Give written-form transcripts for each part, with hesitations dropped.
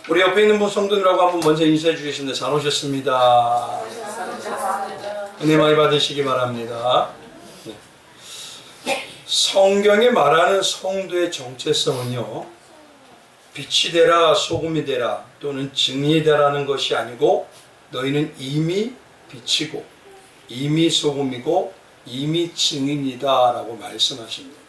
우리 옆에 있는 분 성도들하고 한번 먼저 인사해 주겠습니다. 잘 오셨습니다. 은혜 많이 받으시기 바랍니다. 네. 성경이 말하는 성도의 정체성은요, 빛이 되라 소금이 되라 또는 증인이 되라는 것이 아니고 너희는 이미 빛이고 이미 소금이고 이미 증인이다 라고 말씀하십니다.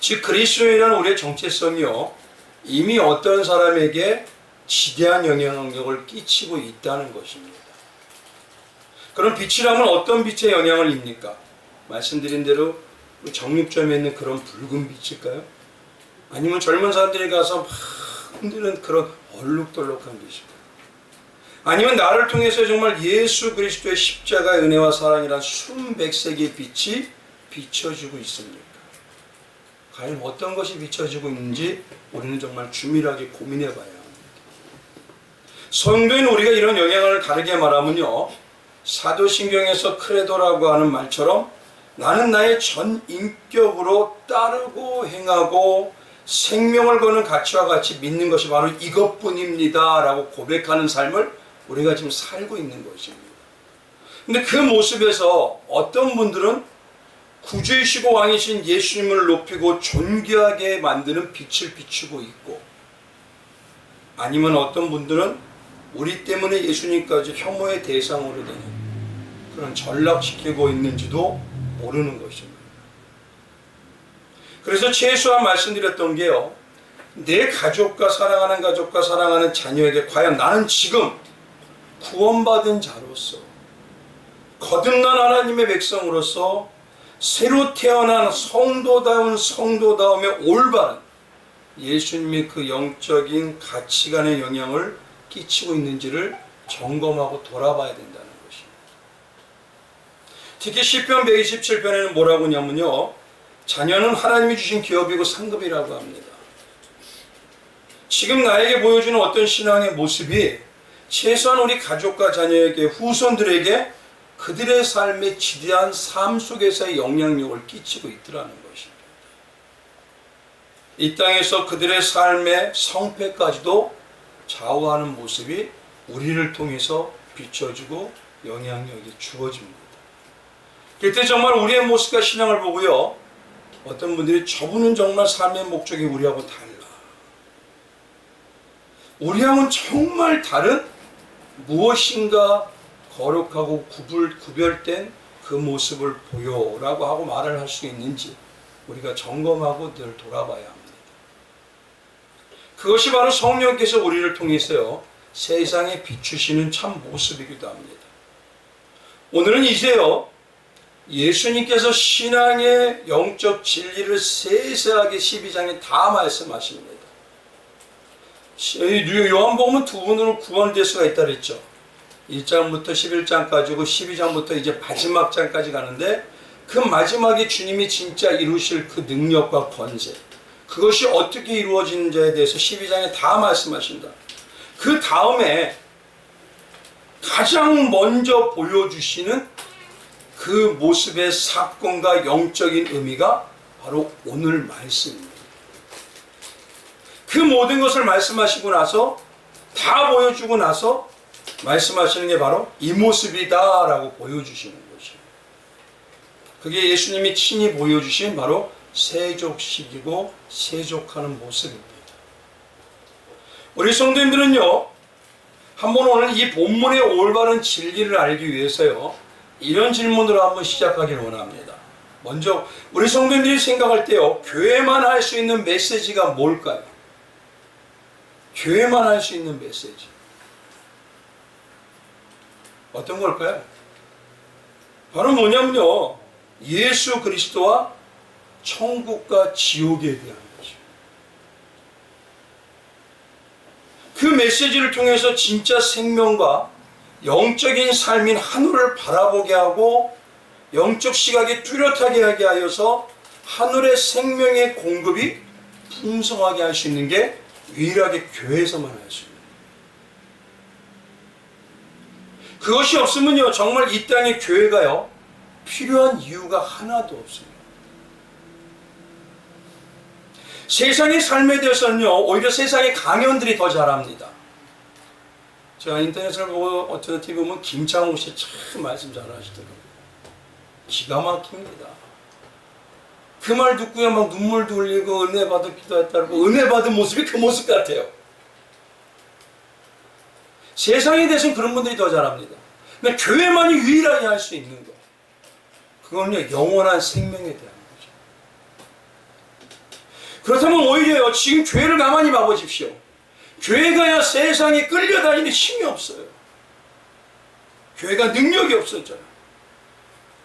즉 그리스도인이라는 우리의 정체성이요, 이미 어떤 사람에게 지대한 영향력을 끼치고 있다는 것입니다. 그럼 빛이라면 어떤 빛의 영향을 입니까? 말씀드린 대로 정육점에 있는 그런 붉은 빛일까요? 아니면 젊은 사람들이 가서 막 흔드는 그런 얼룩덜룩한 빛일까요? 아니면 나를 통해서 정말 예수 그리스도의 십자가의 은혜와 사랑이란 순백색의 빛이 비춰지고 있습니까? 과연 어떤 것이 비춰지고 있는지 우리는 정말 주밀하게 고민해 봐야 합니다. 성도인 우리가 이런 영향을 다르게 말하면요, 사도신경에서 크레도라고 하는 말처럼 나는 나의 전 인격으로 따르고 행하고 생명을 거는 가치와 같이 믿는 것이 바로 이것뿐입니다 라고 고백하는 삶을 우리가 지금 살고 있는 것입니다. 근데 그 모습에서 어떤 분들은 구주이시고 왕이신 예수님을 높이고 존귀하게 만드는 빛을 비추고 있고, 아니면 어떤 분들은 우리 때문에 예수님까지 혐오의 대상으로 되는 그런 전락시키고 있는지도 모르는 것입니다. 그래서 최소한 말씀드렸던 게요, 내 가족과 사랑하는 자녀에게 과연 나는 지금 구원받은 자로서, 거듭난 하나님의 백성으로서 새로 태어난 성도다운 성도다움의 올바른 예수님의 그 영적인 가치관의 영향을 끼치고 있는지를 점검하고 돌아봐야 된다는 것입니다. 특히 시편 127편에는 뭐라고 하냐면요, 자녀는 하나님이 주신 기업이고 상급이라고 합니다. 지금 나에게 보여주는 어떤 신앙의 모습이 최소한 우리 가족과 자녀에게, 후손들에게 그들의 삶의 지대한 삶 속에서의 영향력을 끼치고 있더라는 것입니다. 이 땅에서 그들의 삶의 성패까지도 좌우하는 모습이 우리를 통해서 비춰지고 영향력이 주어집니다. 그때 정말 우리의 모습과 신앙을 보고요, 어떤 분들이 저분은 정말 삶의 목적이 우리하고 달라, 우리하고는 정말 다른 무엇인가 거룩하고 구별된 그 모습을 보여라고 하고 말을 할 수 있는지 우리가 점검하고 늘 돌아봐야 합니다. 그것이 바로 성령께서 우리를 통해서요, 세상에 비추시는 참 모습이기도 합니다. 오늘은 이제요, 예수님께서 신앙의 영적 진리를 세세하게 12장에 다 말씀하십니다. 요한복음은 두 분으로 구원될 수가 있다 그랬죠. 1장부터 11장까지고 12장부터 이제 마지막 장까지 가는데, 그 마지막에 주님이 진짜 이루실 그 능력과 권세, 그것이 어떻게 이루어지는지에 대해서 12장에 다 말씀하신다. 그 다음에 가장 먼저 보여주시는 그 모습의 사건과 영적인 의미가 바로 오늘 말씀입니다. 그 모든 것을 말씀하시고 나서, 다 보여주고 나서 말씀하시는 게 바로 이 모습이다 라고 보여주시는 것이에요. 그게 예수님이 친히 보여주신 바로 세족식이고 세족하는 모습입니다. 우리 성도님들은요, 한번 오늘 이 본문의 올바른 진리를 알기 위해서요, 이런 질문으로 한번 시작하기를 원합니다. 먼저 우리 성도님들이 생각할 때요, 교회만 할 수 있는 메시지가 뭘까요? 교회만 할 수 있는 메시지 어떤 걸까요? 바로 뭐냐면요, 예수 그리스도와 천국과 지옥에 대한 것이죠. 그 메시지를 통해서 진짜 생명과 영적인 삶인 하늘을 바라보게 하고 영적 시각이 뚜렷하게 하게 하여서 하늘의 생명의 공급이 풍성하게 할 수 있는 게 유일하게 교회에서만 할 수 있는, 그것이 없으면요, 정말 이 땅의 교회가요, 필요한 이유가 하나도 없습니다. 세상의 삶에 대해서는요, 오히려 세상의 강연들이 더 잘합니다. 제가 인터넷을 보고 어떤 TV 보면 김창호 씨 참 말씀 잘하시더라고요. 기가 막힙니다. 그 말 듣고야 막 눈물도 흘리고 은혜 받아 기도했다고, 은혜 받은 모습이 그 모습 같아요. 세상에 대해서는 그런 분들이 더 잘합니다. 근데 교회만이 유일하게 할 수 있는 거, 그건요, 영원한 생명에 대한 거죠. 그렇다면 오히려요, 지금 교회를 가만히 봐보십시오. 교회 가야 세상에 끌려다니는 힘이 없어요. 교회가 능력이 없어져요.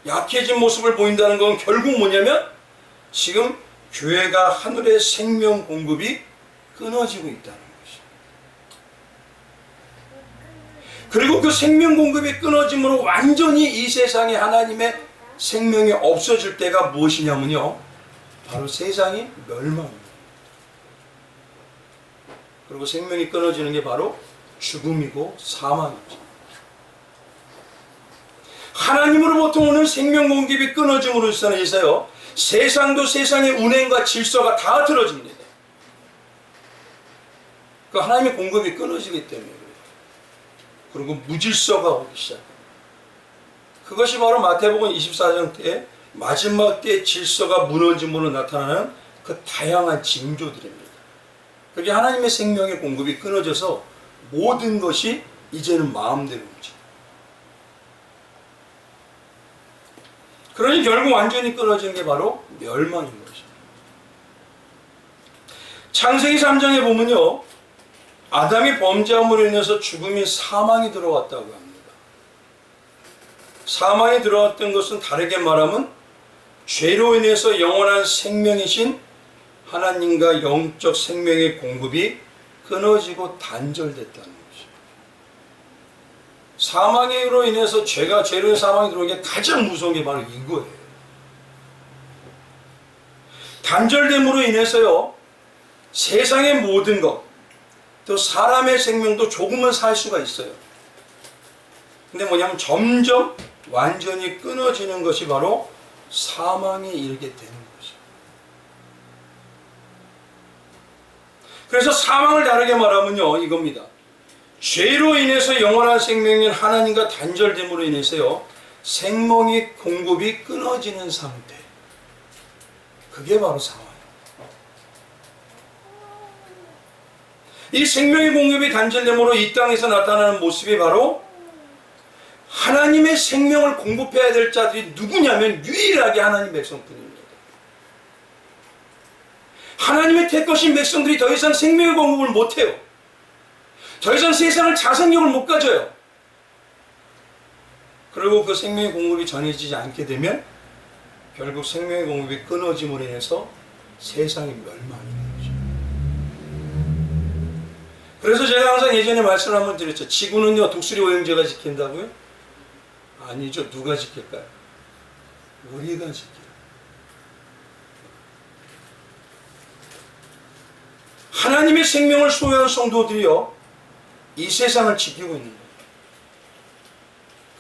약해진 모습을 보인다는 건 결국 뭐냐면 지금 교회가 하늘의 생명 공급이 끊어지고 있다는 것이죠. 그리고 그 생명 공급이 끊어짐으로 완전히 이 세상에 하나님의 생명이 없어질 때가 무엇이냐면요, 바로 세상이 멸망입니다. 그리고 생명이 끊어지는 게 바로 죽음이고 사망이죠. 하나님으로부터 오는 생명 공급이 끊어짐으로써 인해서요, 세상도 세상의 운행과 질서가 다 틀어집니다. 그 하나님의 공급이 끊어지기 때문에 그래요. 그리고 무질서가 오기 시작해요. 그것이 바로 마태복음 24장 때 마지막 때의 질서가 무너짐으로 나타나는 그 다양한 징조들입니다. 그게 하나님의 생명의 공급이 끊어져서 모든 것이 이제는 마음대로 움직여요. 그러니 결국 완전히 끊어지는 게 바로 멸망인 것입니다. 창세기 3장에 보면요, 아담이 범죄함으로 인해서 죽음이 사망이 들어왔다고 합니다. 사망이 들어왔던 것은 다르게 말하면 죄로 인해서 영원한 생명이신 하나님과 영적 생명의 공급이 끊어지고 단절됐다는 것이죠. 사망으로 인해서 죄로 사망이 들어오는 게 가장 무서운 게 바로 이거예요. 단절됨으로 인해서요, 세상의 모든 것, 또 사람의 생명도 조금은 살 수가 있어요. 근데 뭐냐면 점점 완전히 끊어지는 것이 바로 사망에 이르게 되는 거죠. 그래서 사망을 다르게 말하면요, 이겁니다. 죄로 인해서 영원한 생명인 하나님과 단절됨으로 인해서요, 생명의 공급이 끊어지는 상태, 그게 바로 사망이에요. 이 생명의 공급이 단절됨으로 이 땅에서 나타나는 모습이 바로 하나님의 생명을 공급해야 될 자들이 누구냐면 유일하게 하나님 백성뿐입니다. 하나님의 택하신 백성들이 더 이상 생명의 공급을 못해요. 더 이상 세상을 자생력을 못 가져요. 그리고 그 생명의 공급이 전해지지 않게 되면 결국 생명의 공급이 끊어짐으로 인해서 세상이 멸망이 되죠. 그래서 제가 항상 예전에 말씀을 한번 드렸죠. 지구는요, 독수리 오형제가 지킨다고요? 아니죠. 누가 지킬까요? 우리가 지켜요. 하나님의 생명을 소유한 성도들이요, 이 세상을 지키고 있는 거예요.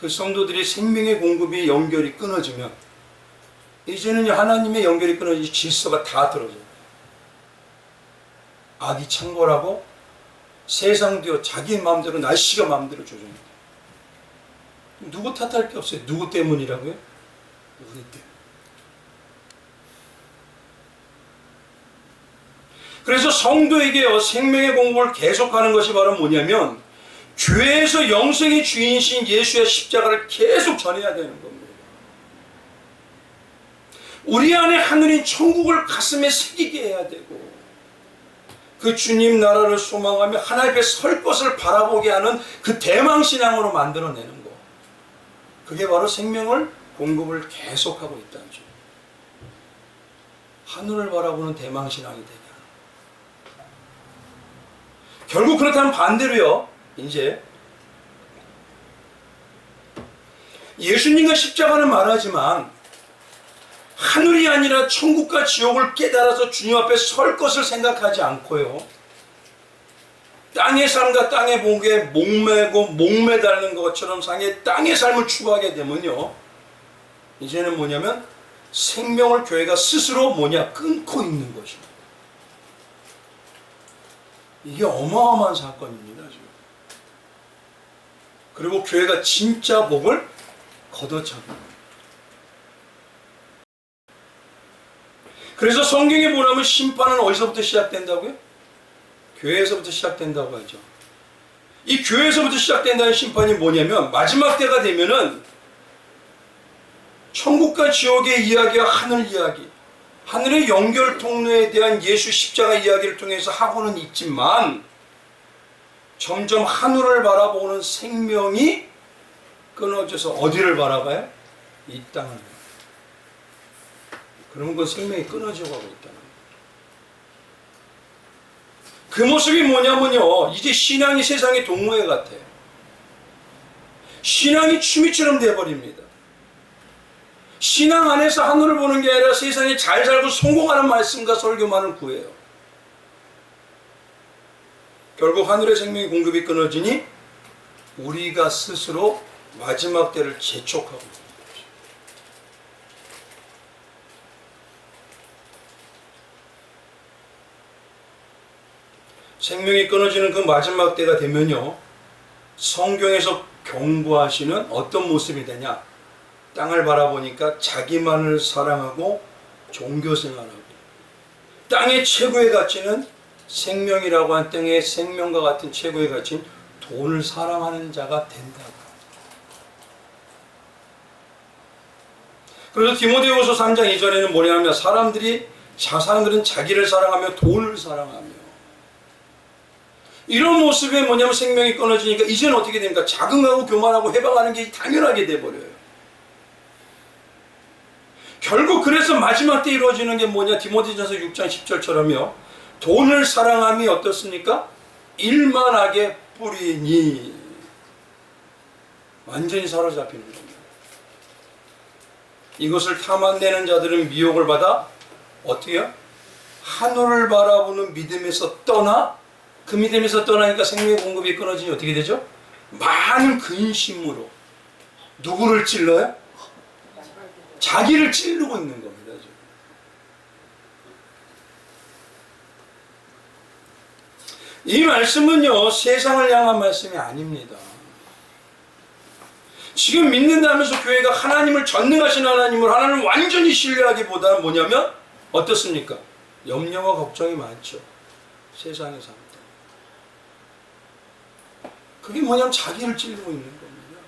그 성도들이 생명의 공급이 연결이 끊어지면 이제는 하나님의 연결이 끊어지지 질서가 다 떨어져요. 악이 창궐하고 세상도요, 자기 마음대로, 날씨가 마음대로 조정해요. 누구 탓할 게 없어요. 누구 때문이라고요? 우리 때문. 그래서 성도에게요, 생명의 공급을 계속하는 것이 바로 뭐냐면 교회에서 영생의 주인이신 예수의 십자가를 계속 전해야 되는 겁니다. 우리 안에 하늘인 천국을 가슴에 새기게 해야 되고, 그 주님 나라를 소망하며 하나님 앞에 설 것을 바라보게 하는 그 대망신앙으로 만들어내는 것, 그게 바로 생명을 공급을 계속하고 있다는 점. 하늘을 바라보는 대망신앙이 되게 하는 것. 결국 그렇다면 반대로요, 이제 예수님과 십자가는 말하지만 하늘이 아니라 천국과 지옥을 깨달아서 주님 앞에 설 것을 생각하지 않고요, 땅의 삶과 땅의 복에 목매고 목매달는 것처럼 상의 땅의 삶을 추구하게 되면요, 이제는 뭐냐면 생명을 교회가 스스로 끊고 있는 것입니다. 이게 어마어마한 사건입니다, 지금. 그리고 교회가 진짜 복을 걷어차고. 그래서 성경에 보면 심판은 어디서부터 시작된다고요? 교회에서부터 시작된다고 하죠. 이 교회에서부터 시작된다는 심판이 뭐냐면, 마지막 때가 되면은 천국과 지옥의 이야기와 하늘 이야기, 하늘의 연결 통로에 대한 예수 십자가 이야기를 통해서 하고는 있지만, 점점 하늘을 바라보는 생명이 끊어져서 어디를 바라봐요? 이 땅을. 그러면 그 생명이 끊어져 가고 있다는 거예요. 그 모습이 뭐냐면요, 이제 신앙이 세상의 동무회 같아요. 신앙이 취미처럼 돼버립니다. 신앙 안에서 하늘을 보는 게 아니라 세상에 잘 살고 성공하는 말씀과 설교만을 구해요. 결국 하늘의 생명의 공급이 끊어지니 우리가 스스로 마지막 때를 재촉하고 있는 것이죠. 생명이 끊어지는 그 마지막 때가 되면요, 성경에서 경고하시는 어떤 모습이 되냐? 땅을 바라보니까 자기만을 사랑하고 종교생활하고, 땅의 최고의 가치는 생명이라고 한 땅의 생명과 같은 최고의 가치인 돈을 사랑하는 자가 된다고. 그래서 디모데후서 3장 2절에는 뭐냐면, 사람들은 자기를 사랑하며 돈을 사랑하며, 이런 모습에 뭐냐면 생명이 끊어지니까 이제는 어떻게 됩니까? 자긍하고 교만하고 해방하는 게 당연하게 돼버려요. 결국 그래서 마지막 때 이루어지는 게 뭐냐? 디모데전서 6장 10절처럼요, 돈을 사랑함이 어떻습니까? 일만하게 뿌리니, 완전히 사로잡히는 겁니다. 이것을 탐안내는 자들은 미혹을 받아 어떻게 해요? 하늘을 바라보는 믿음에서 떠나, 그 믿음에서 떠나니까 생명의 공급이 끊어지니 어떻게 되죠? 많은 근심으로 누구를 찔러요? 자기를 찌르고 있는 겁니다. 이 말씀은요, 세상을 향한 말씀이 아닙니다. 지금 믿는다면서 교회가 하나님을, 전능하신 하나님을, 하나님을 완전히 신뢰하기보다는 뭐냐면 어떻습니까? 염려와 걱정이 많죠. 세상에 삽니다. 그게 뭐냐면 자기를 찌르고 있는 겁니다.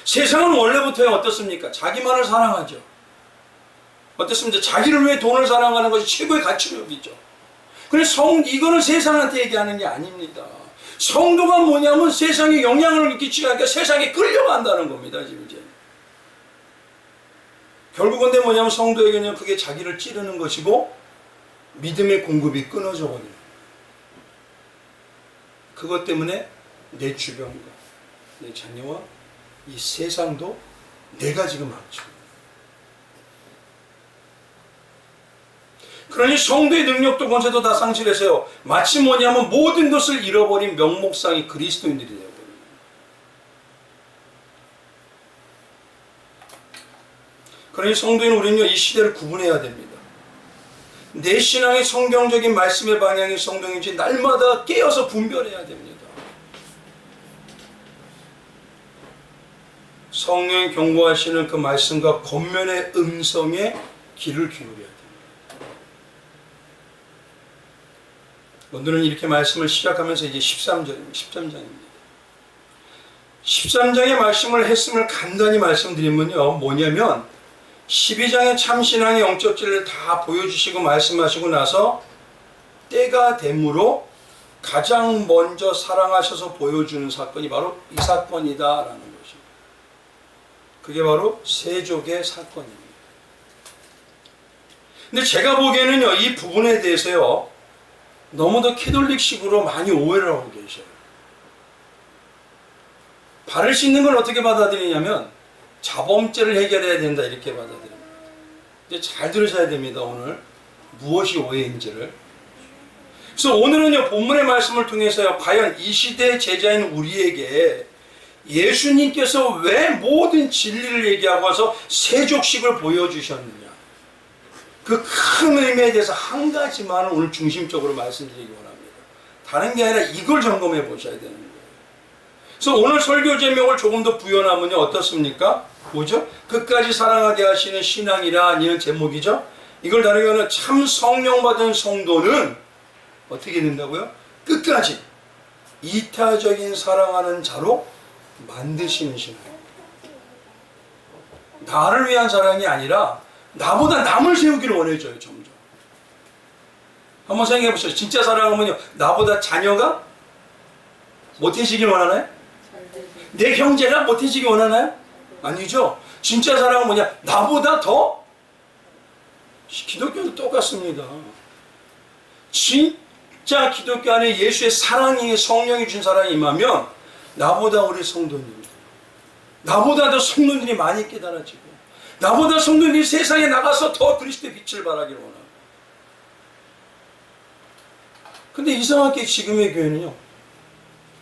세상은 원래부터 어떻습니까? 자기만을 사랑하죠. 어떻습니까? 자기를 위해 돈을 사랑하는 것이 최고의 가치력이죠. 그래서 이거는 세상한테 얘기하는 게 아닙니다. 성도가 뭐냐면 세상에 영향을 끼치지 않으니까 세상에 끌려간다는 겁니다. 지금 이제. 결국은 근데 뭐냐면 성도에게는 그게 자기를 찌르는 것이고 믿음의 공급이 끊어져 버려요. 그것 때문에 내 주변과 내 자녀와 이 세상도 내가 지금 망치고. 그러니 성도의 능력도 권세도 다 상실해서요, 마치 뭐냐면 모든 것을 잃어버린 명목상이 그리스도인들이 되어버려요. 그러니 성도인 우리는요, 이 시대를 구분해야 됩니다. 내 신앙의 성경적인 말씀의 방향이 성경인지 날마다 깨어서 분별해야 됩니다. 성령이 경고하시는 그 말씀과 권면의 음성에 귀를 기울여야 됩니다. 오늘은 이렇게 말씀을 시작하면서 이제 13장입니다. 13장의 말씀을 했음을 간단히 말씀드리면요, 뭐냐면 12장의 참신앙의 영적 진리를 다 보여주시고 말씀하시고 나서 때가 되므로 가장 먼저 사랑하셔서 보여주는 사건이 바로 이 사건이다라는 것입니다. 그게 바로 세족의 사건입니다. 근데 제가 보기에는요, 이 부분에 대해서요, 너무도 캐톨릭식으로 많이 오해를 하고 계셔요. 발을 씻는 걸 어떻게 받아들이냐면 자범죄를 해결해야 된다, 이렇게 받아들입니다. 이제 잘 들으셔야 됩니다. 오늘 무엇이 오해인지를. 그래서 오늘은요, 본문의 말씀을 통해서요, 과연 이 시대의 제자인 우리에게 예수님께서 왜 모든 진리를 얘기하고 와서 세족식을 보여주셨느냐, 그 큰 의미에 대해서 한 가지만 오늘 중심적으로 말씀드리기 원합니다. 다른 게 아니라 이걸 점검해 보셔야 되는 거예요. 그래서 오늘 설교 제목을 조금 더 부연하면요, 어떻습니까? 뭐죠? 끝까지 사랑하게 하시는 신앙이라는 제목이죠. 이걸 다르게 하면 참 성령 받은 성도는 어떻게 된다고요? 끝까지 이타적인 사랑하는 자로 만드시는 신앙. 나를 위한 사랑이 아니라 나보다 남을 세우기를 원해줘요. 점점. 한번 생각해 보세요. 진짜 사랑하면요, 나보다 자녀가 못해지길 원하나요? 내 형제가 못해지길 원하나요? 아니죠. 진짜 사랑은 뭐냐? 나보다 더. 기독교도 똑같습니다. 진짜 기독교 안에 예수의 사랑이, 성령이 준 사랑이 임하면 나보다 우리 성도님, 나보다 더 성도들이 많이 깨달아지고, 나보다 성도들이 세상에 나가서 더 그리스도의 빛을 발하기를 원합니다. 근데 이상하게 지금의 교회는요,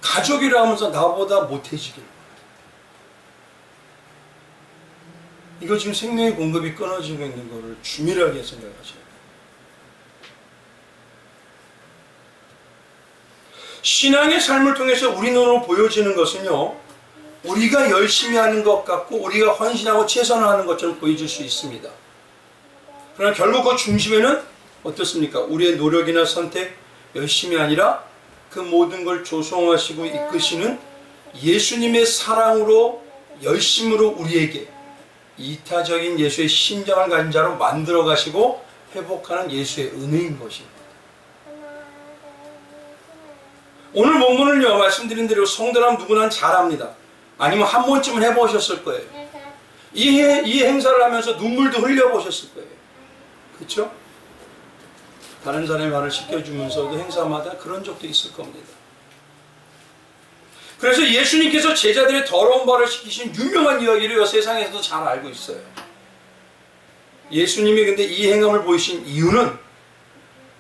가족이라 하면서 나보다 못해지기를 원해요. 이거 지금 생명의 공급이 끊어지고 있는 것을 주밀하게 생각하셔야 돼요. 신앙의 삶을 통해서 우리 눈으로 보여지는 것은요, 우리가 열심히 하는 것 같고 우리가 헌신하고 최선을 하는 것처럼 보여질 수 있습니다. 그러나 결국 그 중심에는 어떻습니까? 우리의 노력이나 선택, 열심이 아니라 그 모든 걸 조성하시고 이끄시는 예수님의 사랑으로, 열심으로 우리에게 이타적인 예수의 심정을 가진 자로 만들어 가시고 회복하는 예수의 은혜인 것입니다. 오늘 본문을요, 말씀드린 대로 성도라면 누구나 잘합니다. 아니면 한 번쯤은 해보셨을 거예요. 이 행사를 하면서 눈물도 흘려보셨을 거예요. 그렇죠? 다른 사람의 말을 시켜주면서도 행사마다 그런 적도 있을 겁니다. 그래서 예수님께서 제자들의 더러운 발을 시키신 유명한 이야기를 세상에서도 잘 알고 있어요. 예수님이 근데 이 행함을 보이신 이유는,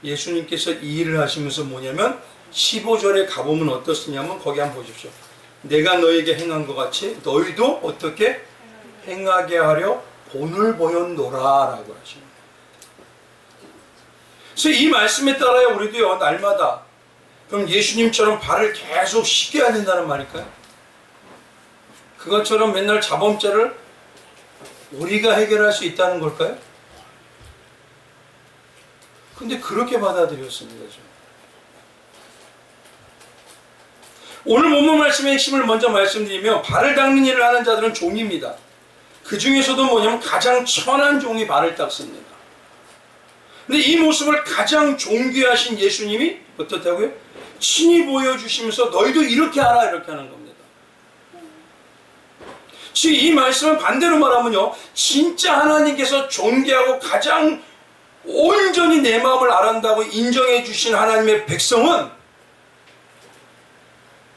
예수님께서 이 일을 하시면서 뭐냐면 15절에 가보면 어떻으냐면 거기 한번 보십시오. 내가 너에게 행한 것 같이 너희도 어떻게 행하게 하려 본을 보였노라 라고 하시는 거예요. 그래서 이 말씀에 따라요, 우리도요, 날마다 그럼 예수님처럼 발을 계속 씻겨야 된다는 말일까요? 그것처럼 맨날 자범죄를 우리가 해결할 수 있다는 걸까요? 근데 그렇게 받아들였습니다. 저는. 오늘 본문 말씀의 핵심을 먼저 말씀드리면, 발을 닦는 일을 하는 자들은 종입니다. 그 중에서도 뭐냐면 가장 천한 종이 발을 닦습니다. 근데 이 모습을 가장 존귀하신 예수님이 어떻다고요? 친히 보여주시면서 너희도 이렇게 하라, 이렇게 하는 겁니다. 지금 이 말씀은 반대로 말하면요, 진짜 하나님께서 존귀하고 가장 온전히 내 마음을 알아낸다고 인정해 주신 하나님의 백성은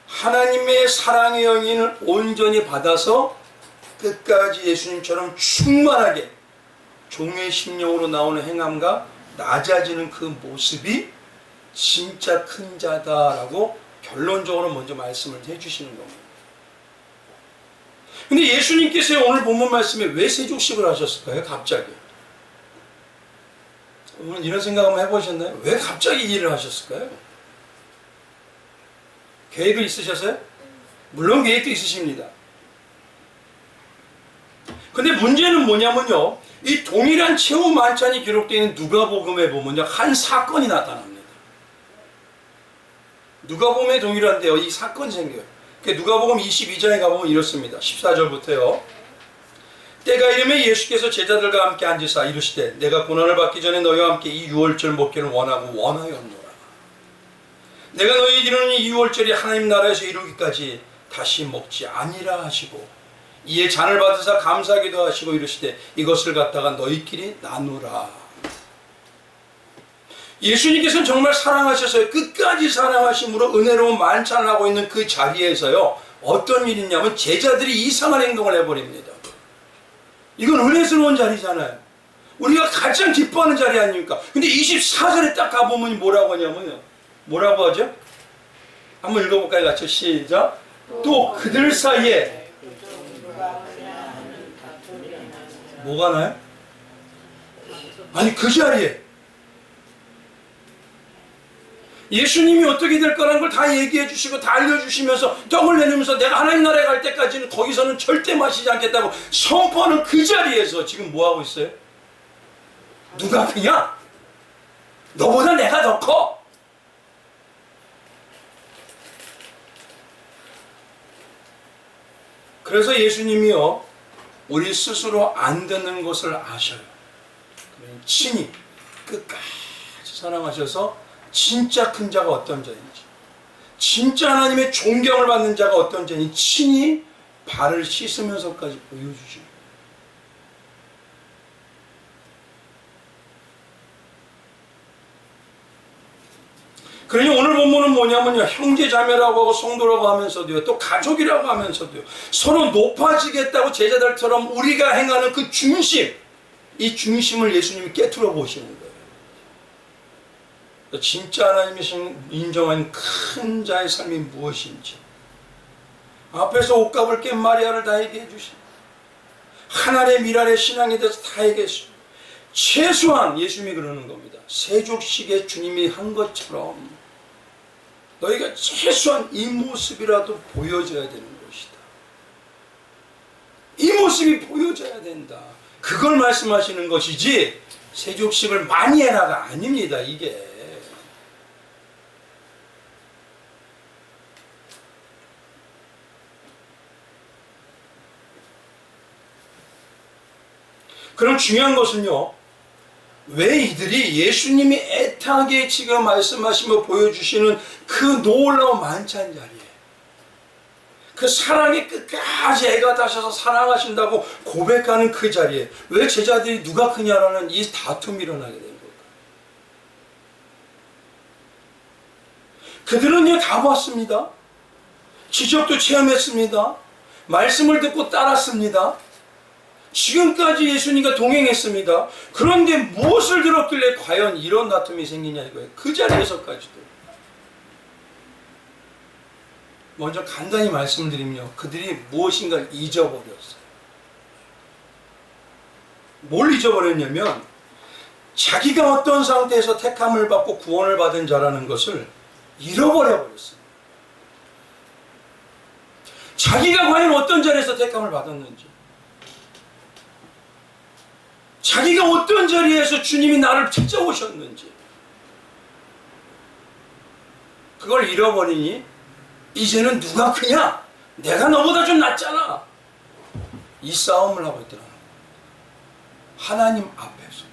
하나님의 사랑의 영인을 온전히 받아서 끝까지 예수님처럼 충만하게 종의 심령으로 나오는 행함과 낮아지는 그 모습이 진짜 큰 자다라고 결론적으로 먼저 말씀을 해주시는 겁니다. 근데 예수님께서 오늘 본문 말씀에 왜 세족식을 하셨을까요? 갑자기. 오늘 이런 생각 한번 해보셨나요? 왜 갑자기 이 일을 하셨을까요? 계획을 있으셨어요? 물론 계획도 있으십니다. 근데 문제는 뭐냐면요, 이 동일한 최후 만찬이 기록되어 있는 누가복음에 보면요, 한 사건이 나타납니다. 누가복음에 동일한데요, 이 사건이 생겨요. 누가복음 22장에 가보면 이렇습니다. 14절부터요. 때가 이르매 예수께서 제자들과 함께 앉으사 이르시되 내가 고난을 받기 전에 너희와 함께 이 유월절 먹기를 원하고 원하였노라. 내가 너희에게 이르노니 이 유월절이 하나님 나라에서 이루기까지 다시 먹지 아니라 하시고 이에 잔을 받으사 감사하기도 하시고 이르시되 이것을 갖다가 너희끼리 나누라. 예수님께서는 정말 사랑하셔서요, 끝까지 사랑하심으로 은혜로운 만찬을 하고 있는 그 자리에서요, 어떤 일이 있냐면 제자들이 이상한 행동을 해버립니다. 이건 은혜스러운 자리잖아요. 우리가 가장 기뻐하는 자리 아닙니까? 근데 24절에 딱 가보면 뭐라고 하냐면요, 뭐라고 하죠? 한번 읽어볼까요? 같이 시작. 또 그들 사이에 뭐가 나요? 아니 그 자리에 예수님이 어떻게 될 거라는 걸 다 얘기해 주시고 다 알려주시면서 떡을 내밀면서 내가 하나님 나라에 갈 때까지는 거기서는 절대 마시지 않겠다고 선포하는 그 자리에서 지금 뭐하고 있어요? 누가 크냐? 너보다 내가 더 커. 그래서 예수님이요 우리 스스로 안 되는 것을 아셔요. 친히 끝까지 사랑하셔서 진짜 큰 자가 어떤 자인지, 진짜 하나님의 존경을 받는 자가 어떤 자인지 친히 발을 씻으면서까지 보여주십니다. 그러니 오늘 본문은 뭐냐면요, 형제 자매라고 하고 성도라고 하면서도요, 또 가족이라고 하면서도요, 서로 높아지겠다고 제자들처럼 우리가 행하는 그 중심, 이 중심을 예수님이 깨트려 보시는 거예요. 진짜 하나님이 인정한 큰 자의 삶이 무엇인지 앞에서 옷값을 깬 마리아를 다 얘기해 주시고 한 알의 밀알의 신앙에 대해서 다 얘기해 주시고 최소한 예수님이 그러는 겁니다. 세족식에 주님이 한 것처럼 너희가 최소한 이 모습이라도 보여줘야 되는 것이다. 이 모습이 보여줘야 된다. 그걸 말씀하시는 것이지 세족식을 많이 해라가 아닙니다. 이게 그럼 중요한 것은요, 왜 이들이 예수님이 애타게 지금 말씀하시며 보여주시는 그 놀라운 만찬 자리에 그 사랑이 끝까지 애가 타셔서 사랑하신다고 고백하는 그 자리에 왜 제자들이 누가 크냐라는 이 다툼이 일어나게 된 걸까? 그들은요 다 봤습니다. 기적도 체험했습니다. 말씀을 듣고 따랐습니다. 지금까지 예수님과 동행했습니다. 그런데 무엇을 들었길래 과연 이런 다툼이 생기냐 이거예요. 그 자리에서까지도. 먼저 간단히 말씀드리면요, 그들이 무엇인가를 잊어버렸어요. 뭘 잊어버렸냐면 자기가 어떤 상태에서 택함을 받고 구원을 받은 자라는 것을 잃어버려 버렸어요. 자기가 과연 어떤 자리에서 택함을 받았는지, 자기가 어떤 자리에서 주님이 나를 찾아오셨는지 그걸 잃어버리니 이제는 누가 크냐? 내가 너보다 좀 낫잖아. 이 싸움을 하고 있더라고요. 하나님 앞에서.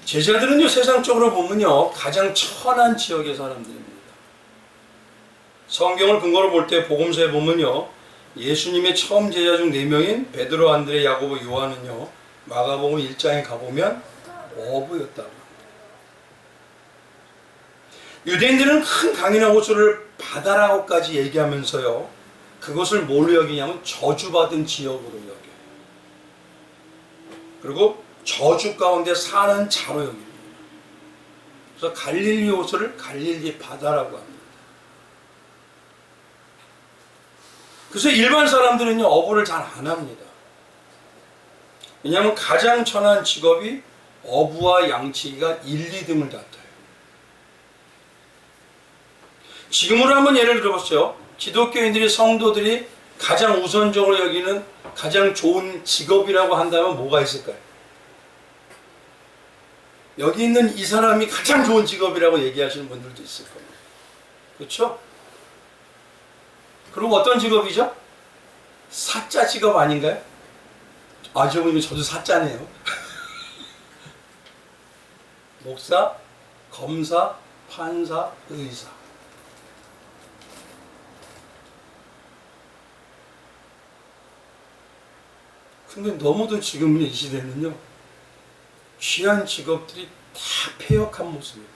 제자들은요 세상적으로 보면요 가장 천한 지역의 사람들입니다. 성경을 근거로 볼 때 복음서에 보면요 예수님의 처음 제자 중 4명인 베드로, 안드레, 야고보, 요한은요 마가복음 1장에 가보면 어부였다고 합니다. 유대인들은 큰 강이나 호수를 바다라고까지 얘기하면서요 그것을 뭘로 여기냐면 저주받은 지역으로 여겨요. 그리고 저주 가운데 사는 자로 여깁니다. 그래서 갈릴리 호수를 갈릴리 바다라고 합니다. 그래서 일반 사람들은요 어부를 잘 안 합니다. 왜냐하면 가장 천한 직업이 어부와 양치기가 1, 2등을 다퉈요. 지금으로 한번 예를 들어보세요. 기독교인들이 성도들이 가장 우선적으로 여기는 가장 좋은 직업이라고 한다면 뭐가 있을까요? 여기 있는 이 사람이 가장 좋은 직업이라고 얘기하시는 분들도 있을 겁니다. 그렇죠? 그럼 어떤 직업이죠? 사자 직업 아닌가요? 아, 저도 사자네요. 목사, 검사, 판사, 의사. 근데 너무도 지금 이 시대는요 귀한 직업들이 다 폐역한 모습이에요.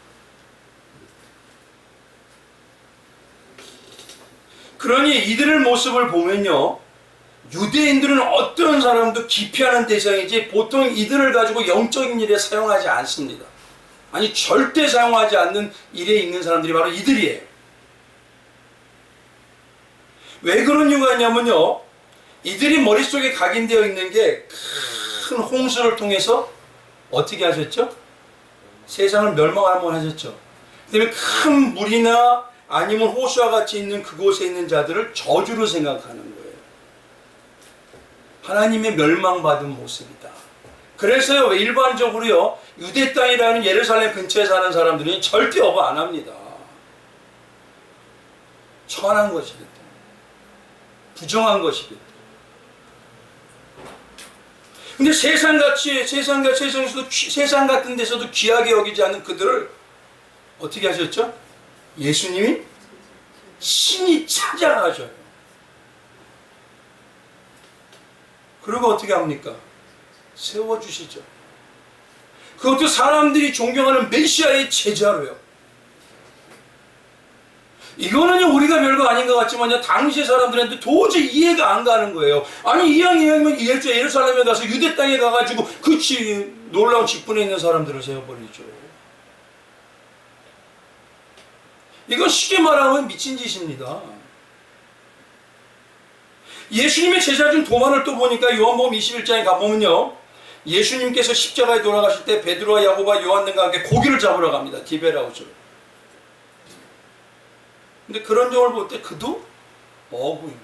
그러니 이들의 모습을 보면요 유대인들은 어떤 사람도 기피하는 대상이지 보통 이들을 가지고 영적인 일에 사용하지 않습니다. 아니 절대 사용하지 않는 일에 있는 사람들이 바로 이들이에요. 왜 그런 이유가 있냐면요 이들이 머릿속에 각인되어 있는 게 큰 홍수를 통해서 어떻게 하셨죠? 세상을 멸망하면 하셨죠. 그다음에 큰 물이나 아니면 호수와 같이 있는 그곳에 있는 자들을 저주로 생각하는 거예요. 하나님의 멸망받은 모습이다. 그래서요, 일반적으로요, 유대 땅이라는 예루살렘 근처에 사는 사람들은 절대 어부 안 합니다. 천한 것이기 때문에. 부정한 것이기 때문에. 근데 세상 같은 데서도 귀하게 여기지 않는 그들을 어떻게 하셨죠? 예수님이 신이 찾아가셔요. 그리고 어떻게 합니까? 세워주시죠. 그것도 사람들이 존경하는 메시아의 제자로요. 이거는 우리가 별거 아닌 것 같지만 당시 사람들한테 도저히 이해가 안 가는 거예요. 아니 이왕이면 예루살렘에 가서 유대 땅에 가가지고 그 놀라운 직분에 있는 사람들을 세워버리죠. 이건 쉽게 말하면 미친 짓입니다. 예수님의 제자 중 도마를 또 보니까 요한복음 21장에 가보면요, 예수님께서 십자가에 돌아가실 때 베드로와 야고보와 요한 등과 함께 고기를 잡으러 갑니다. 디베라우스로. 근데 그런 점을 볼 때 그도 어부입니다.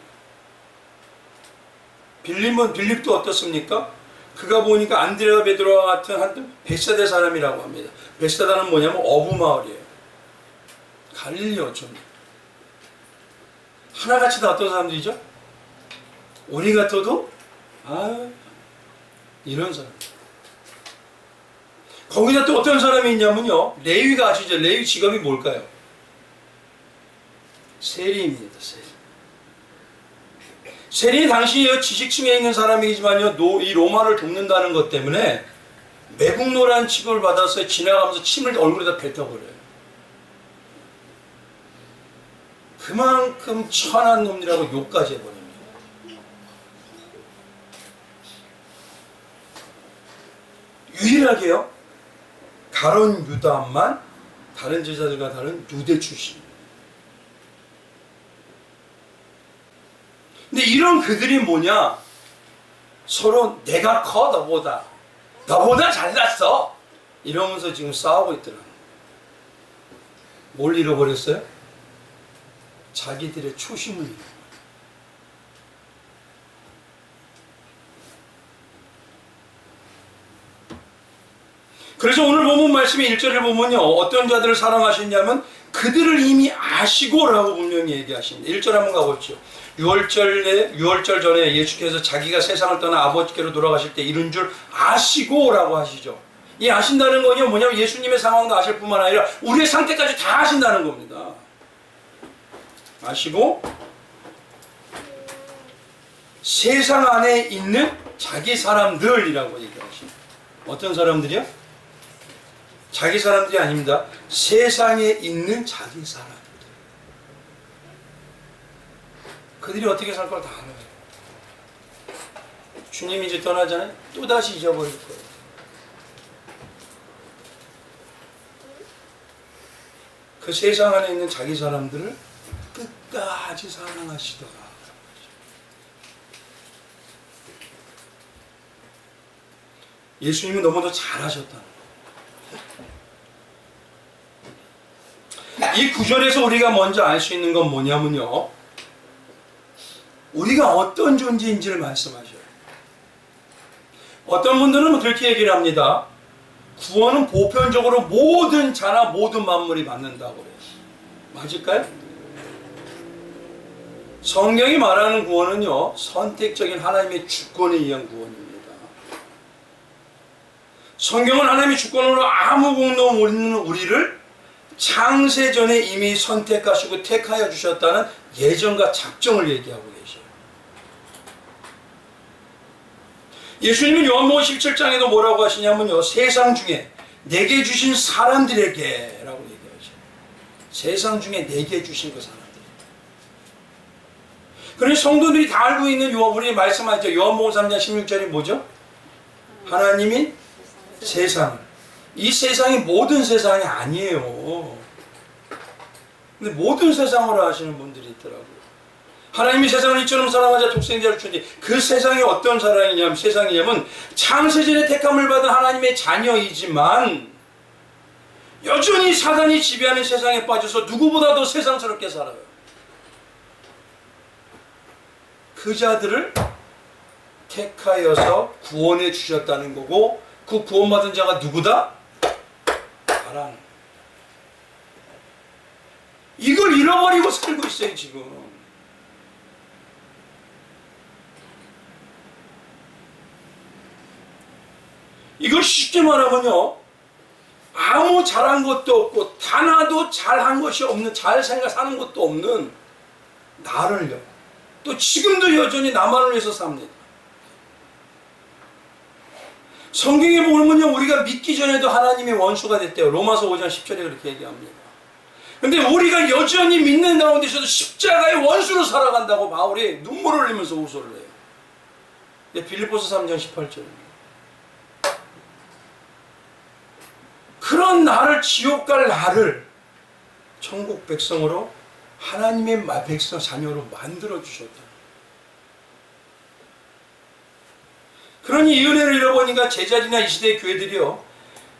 빌립도 어떻습니까? 그가 보니까 안드레와 베드로와 같은 한 벳사다 사람이라고 합니다. 벳사다는 뭐냐면 어부 마을이에요. 갈릴리 어촌. 하나같이 다 어떤 사람들이죠? 우리 같아도 이런 사람. 거기다 또 어떤 사람이 있냐면요, 레위가 아시죠? 레위 직업이 뭘까요? 세리입니다. 세리 당시 지식층에 있는 사람이지만요, 이 로마를 돕는다는 것 때문에 매국노란 취급을 받아서 지나가면서 침을 얼굴에다 뱉어버려요. 그만큼 천한 놈이라고 욕까지 해버립니다. 유일하게요, 가론 유다만 다른 제자들과 다른 유대 출신. 근데 이런 그들이 뭐냐? 서로 내가 커 너보다 잘났어 이러면서 지금 싸우고 있더라고요. 뭘 잃어버렸어요? 자기들의 초심을 잃어버렸어요. 그래서 오늘 본문 말씀의 1절을 보면요, 어떤 자들을 사랑하셨냐면 그들을 이미 아시고라고 분명히 얘기하십니다. 1절 한번 가보죠. 6월절 전에 예수께서 자기가 세상을 떠나 아버지께로 돌아가실 때 이룬 줄 아시고라고 하시죠. 이 아신다는 건요, 뭐냐면 예수님의 상황도 아실 뿐만 아니라 우리의 상태까지 다 아신다는 겁니다. 아시고 세상 안에 있는 자기 사람들이라고 얘기하십니다. 어떤 사람들이요? 자기 사람들이 아닙니다. 세상에 있는 자기 사람들. 그들이 어떻게 살 걸 다 알아요. 주님이 이제 떠나잖아요. 또다시 잊어버릴 거예요. 그 세상 안에 있는 자기 사람들을 끝까지 사랑하시더라. 예수님은 너무도 잘하셨다는 거예요. 이 구절에서 우리가 먼저 알 수 있는 건 뭐냐면요, 우리가 어떤 존재인지를 말씀하셔요. 어떤 분들은 그렇게 얘기를 합니다. 구원은 보편적으로 모든 자나 모든 만물이 받는다고 그래요. 맞을까요? 성경이 말하는 구원은요, 선택적인 하나님의 주권에 의한 구원입니다. 성경은 하나님의 주권으로 아무 공로 없는 우리를 창세전에 이미 선택하시고 택하여 주셨다는 예정과 작정을 얘기하고 계셔요. 예수님은 요한복음 17장에도 뭐라고 하시냐면요, 세상 중에 내게 주신 사람들에게 라고 얘기하죠. 세상 중에 내게 주신 그 사람들. 그래서 성도들이 다 알고 있는 우리 말씀하죠. 요한복음 3장 16절이 뭐죠? 하나님이 세상을, 이 세상이 모든 세상이 아니에요. 근데 모든 세상으로 하시는 분들이 있더라고요. 하나님이 세상을 이처럼 사랑하자 독생자를 주니 그 세상이 어떤 세상이냐면 창세전에 택함을 받은 하나님의 자녀이지만 여전히 사단이 지배하는 세상에 빠져서 누구보다도 세상스럽게 살아요. 그 자들을 택하여서 구원해 주셨다는 거고, 그 구원받은 자가 누구다? 나라는. 이걸 잃어버리고 살고 있어요 지금. 이걸 쉽게 말하면요, 아무 잘한 것도 없고 하나도 잘한 것이 없는, 잘 사는 것도 없는 나를요, 또 지금도 여전히 나만을 위해서 삽니다. 성경에 보면요, 우리가 믿기 전에도 하나님의 원수가 됐대요. 로마서 5장 10절에 그렇게 얘기합니다. 근데 우리가 여전히 믿는 가운데서도 십자가의 원수로 살아간다고 바울이 눈물을 흘리면서 호소를 해요. 빌립보서 3장 18절입니다. 그런 나를, 지옥 갈 나를 천국 백성으로, 하나님의 백성 자녀로 만들어 주셨다. 그러니 이 은혜를 잃어보니까 제자리나 이 시대의 교회들이요,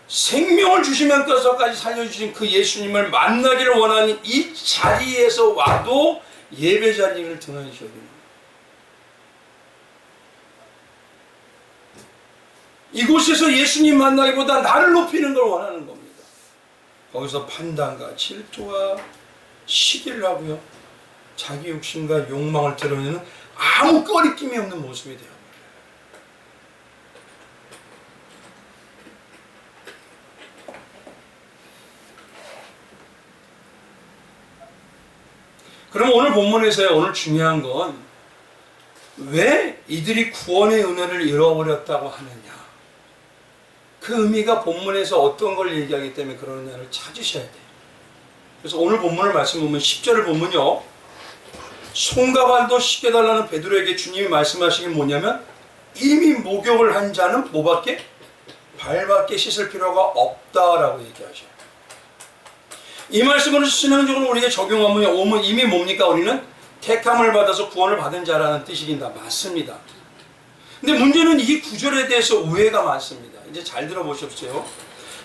생명을 주시면서까지 살려주신 그 예수님을 만나기를 원하는 이 자리에서 와도 예배 자리를 등한시해야 됩니다. 이곳에서 예수님 만나기보다 나를 높이는 걸 원하는 겁니다. 거기서 판단과 질투와 시기를 하고요, 자기 욕심과 욕망을 드러내는 아무 꺼리낌이 없는 모습이 돼요. 그럼 오늘 본문에서요, 오늘 중요한 건 왜 이들이 구원의 은혜를 잃어버렸다고 하느냐, 그 의미가 본문에서 어떤 걸 얘기하기 때문에 그러느냐를 찾으셔야 돼요. 그래서 오늘 본문을 말씀 보면 10절을 보면요, 손과 발도 씻겨달라는 베드로에게 주님이 말씀하시긴 뭐냐면, 이미 목욕을 한 자는 뭐밖에? 발밖에 씻을 필요가 없다라고 얘기하셔요. 이 말씀을 신앙적으로 우리가 적용하면 이미 뭡니까? 우리는 택함을 받아서 구원을 받은 자라는 뜻이긴 다 맞습니다. 근데 문제는 이 구절에 대해서 오해가 많습니다. 이제 잘 들어보십시오.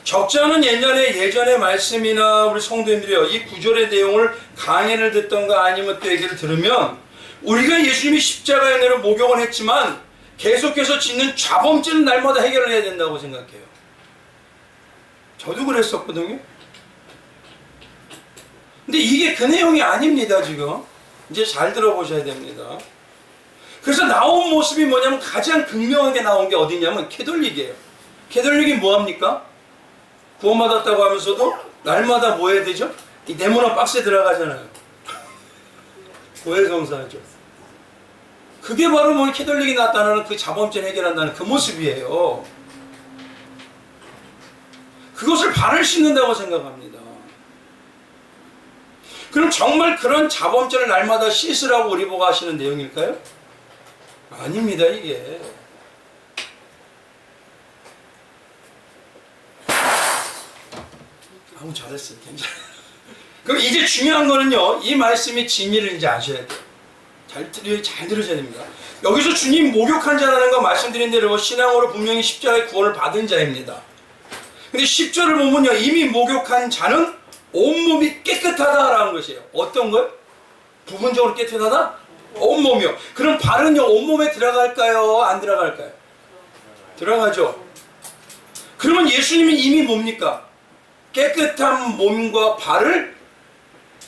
적자는 예전의 말씀이나 우리 성도님들이요, 이 구절의 내용을 강해를 듣던가 아니면 또 얘기를 들으면, 우리가 예수님이 십자가의 은혜로 목욕을 했지만 계속해서 짓는 좌범죄는 날마다 해결을 해야 된다고 생각해요. 저도 그랬었거든요. 근데 이게 그 내용이 아닙니다. 지금 이제 잘 들어보셔야 됩니다. 그래서 나온 모습이 뭐냐면, 가장 극명하게 나온 게 어디냐면 캐톨릭이에요. 캐톨릭이 뭐합니까? 구원받았다고 하면서도 날마다 뭐 해야 되죠? 이 네모난 박스에 들어가잖아요. 고해성사하죠. 그게 바로 뭐 캐톨릭이 나타나는 그 자범죄 해결한다는 그 모습이에요. 그것을 발을 씻는다고 생각합니다. 그럼 정말 그런 자범죄를 날마다 씻으라고 우리 보고 하시는 내용일까요? 아닙니다. 이게 잘했어요. 괜찮아요. 그럼 이제 중요한 거는요, 이 말씀의 진리를 이제 아셔야 돼요. 잘 들으셔야 됩니다. 여기서 주님 목욕한 자라는 거 말씀드린 대로 신앙으로 분명히 십자가의 구원을 받은 자입니다. 근데 10절을 보면요, 이미 목욕한 자는 온몸이 깨끗하다라는 것이에요. 어떤 거요? 부분적으로 깨끗하다? 온몸이요. 그럼 발은요, 온몸에 들어갈까요? 안 들어갈까요? 들어가죠. 그러면 예수님은 이미 뭡니까? 깨끗한 몸과 발을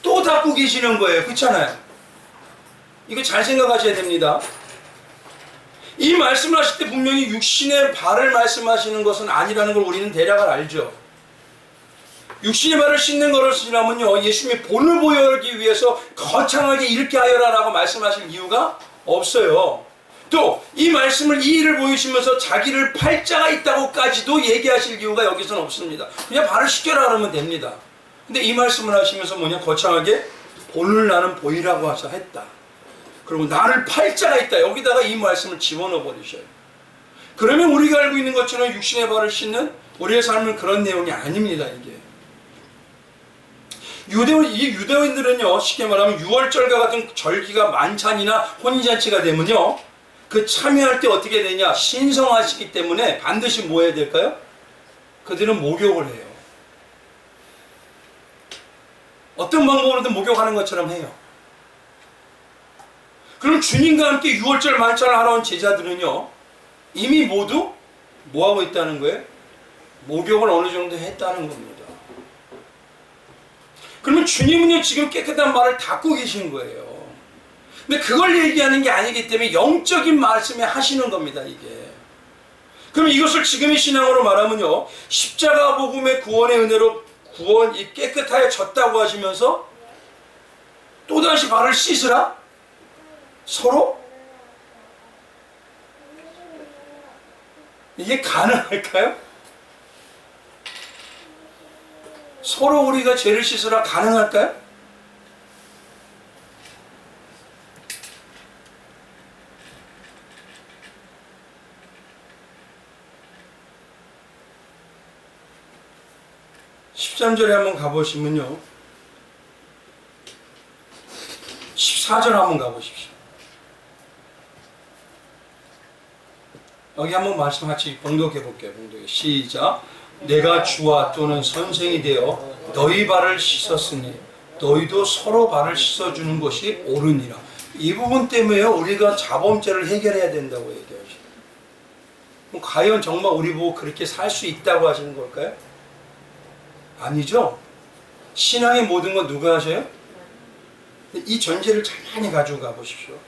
또 닦고 계시는 거예요. 그렇잖아요. 이거 잘 생각하셔야 됩니다. 이 말씀을 하실 때 분명히 육신의 발을 말씀하시는 것은 아니라는 걸 우리는 대략 알죠. 육신의 발을 씻는 것을 쓰려면요, 예수님이 본을 보여주기 위해서 거창하게 이렇게 하여라 라고 말씀하실 이유가 없어요. 또 이 말씀을, 이 일을 보이시면서 자기를 팔자가 있다고까지도 얘기하실 이유가 여기서는 없습니다. 그냥 발을 씻겨라 그러면 됩니다. 근데 이 말씀을 하시면서 뭐냐, 거창하게 본을 나는 보이라고 하셔 했다. 그리고 나를 팔자가 있다, 여기다가 이 말씀을 집어넣어 버리셔요. 그러면 우리가 알고 있는 것처럼 육신의 발을 씻는 우리의 삶은 그런 내용이 아닙니다. 이게 이 유대인들은요, 쉽게 말하면 유월절과 같은 절기가 만찬이나 혼인잔치가 되면요, 그 참여할 때 어떻게 되냐? 신성하시기 때문에 반드시 뭐 해야 될까요? 그들은 목욕을 해요. 어떤 방법으로든 목욕하는 것처럼 해요. 그럼 주님과 함께 유월절 만찬을 하러 온 제자들은요, 이미 모두 뭐 하고 있다는 거예요? 목욕을 어느 정도 했다는 겁니다. 그러면 주님은요, 지금 깨끗한 말을 닫고 계신 거예요. 근데 그걸 얘기하는 게 아니기 때문에 영적인 말씀에 하시는 겁니다, 이게. 그럼 이것을 지금의 신앙으로 말하면요, 십자가 복음의 구원의 은혜로 구원이 깨끗하여졌다고 하시면서 또다시 발을 씻으라? 서로? 이게 가능할까요? 서로 우리가 죄를 씻으라 가능할까요? (13절에) 한번 가보시면요, 14절 한번 가보십시오. 여기 한번 말씀 같이 봉독해 볼게요. 시작. 내가 주와 또는 선생이 되어 너희 발을 씻었으니 너희도 서로 발을 씻어주는 것이 옳으니라. 이 부분 때문에 우리가 자범죄를 해결해야 된다고 얘기하죠. 그럼 과연 정말 우리 보고 그렇게 살 수 있다고 하시는 걸까요? 아니죠. 신앙의 모든 건 누가 하셔요? 이 전제를 잘 많이 가지고 가보십시오.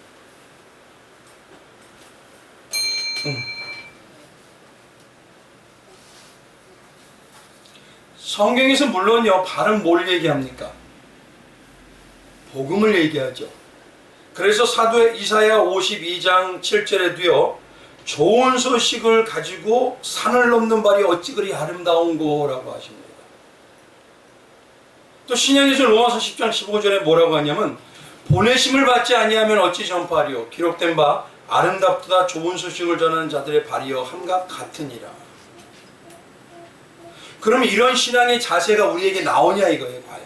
성경에서 물론요, 발은 뭘 얘기합니까? 복음을 얘기하죠. 그래서 사도 이사야 52장 7절에도요, 좋은 소식을 가지고 산을 넘는 발이 어찌 그리 아름다운고 라고 하십니다. 또 신약에서 로마서 10장 15절에 뭐라고 하냐면, 보내심을 받지 아니하면 어찌 전파하리요? 기록된 바 아름답도다 좋은 소식을 전하는 자들의 발이여 함과 같으니라. 그럼 이런 신앙의 자세가 우리에게 나오냐 이거예요, 과연?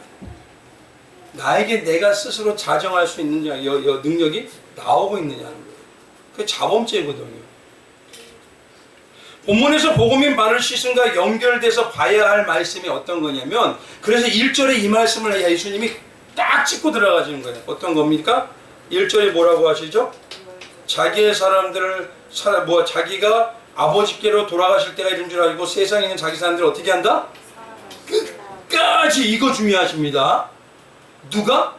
나에게 내가 스스로 자정할 수 있는 능력이 나오고 있느냐는 거예요. 그게 자범죄거든요. 본문에서 복음인 발을 씻음과 연결돼서 봐야 할 말씀이 어떤 거냐면, 그래서 1절에 이 말씀을 예수님이 딱 짚고 들어가시는 거예요. 어떤 겁니까? 1절에 뭐라고 하시죠? 자기의 사람들을 자기가 아버지께로 돌아가실 때가 이른 줄 알고 세상에 있는 자기 사람들을 어떻게 한다? 끝까지. 이거 중요하십니다. 누가?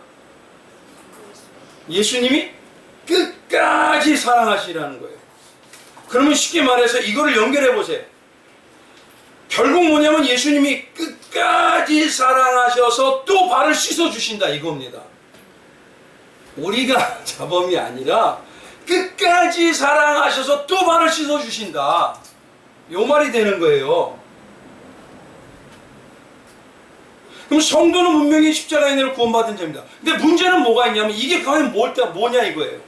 예수님이 끝까지 사랑하시라는 거예요. 그러면 쉽게 말해서 이거를 연결해 보세요. 결국 뭐냐면 예수님이 끝까지 사랑하셔서 또 발을 씻어 주신다 이겁니다. 우리가 자범이 아니라 끝까지 사랑하셔서 또 발을 씻어 주신다. 요 말이 되는 거예요. 그럼 성도는 분명히 십자가의 은혜로 구원받은 자입니다. 근데 문제는 뭐가 있냐면, 이게 과연 뭐냐 이거예요.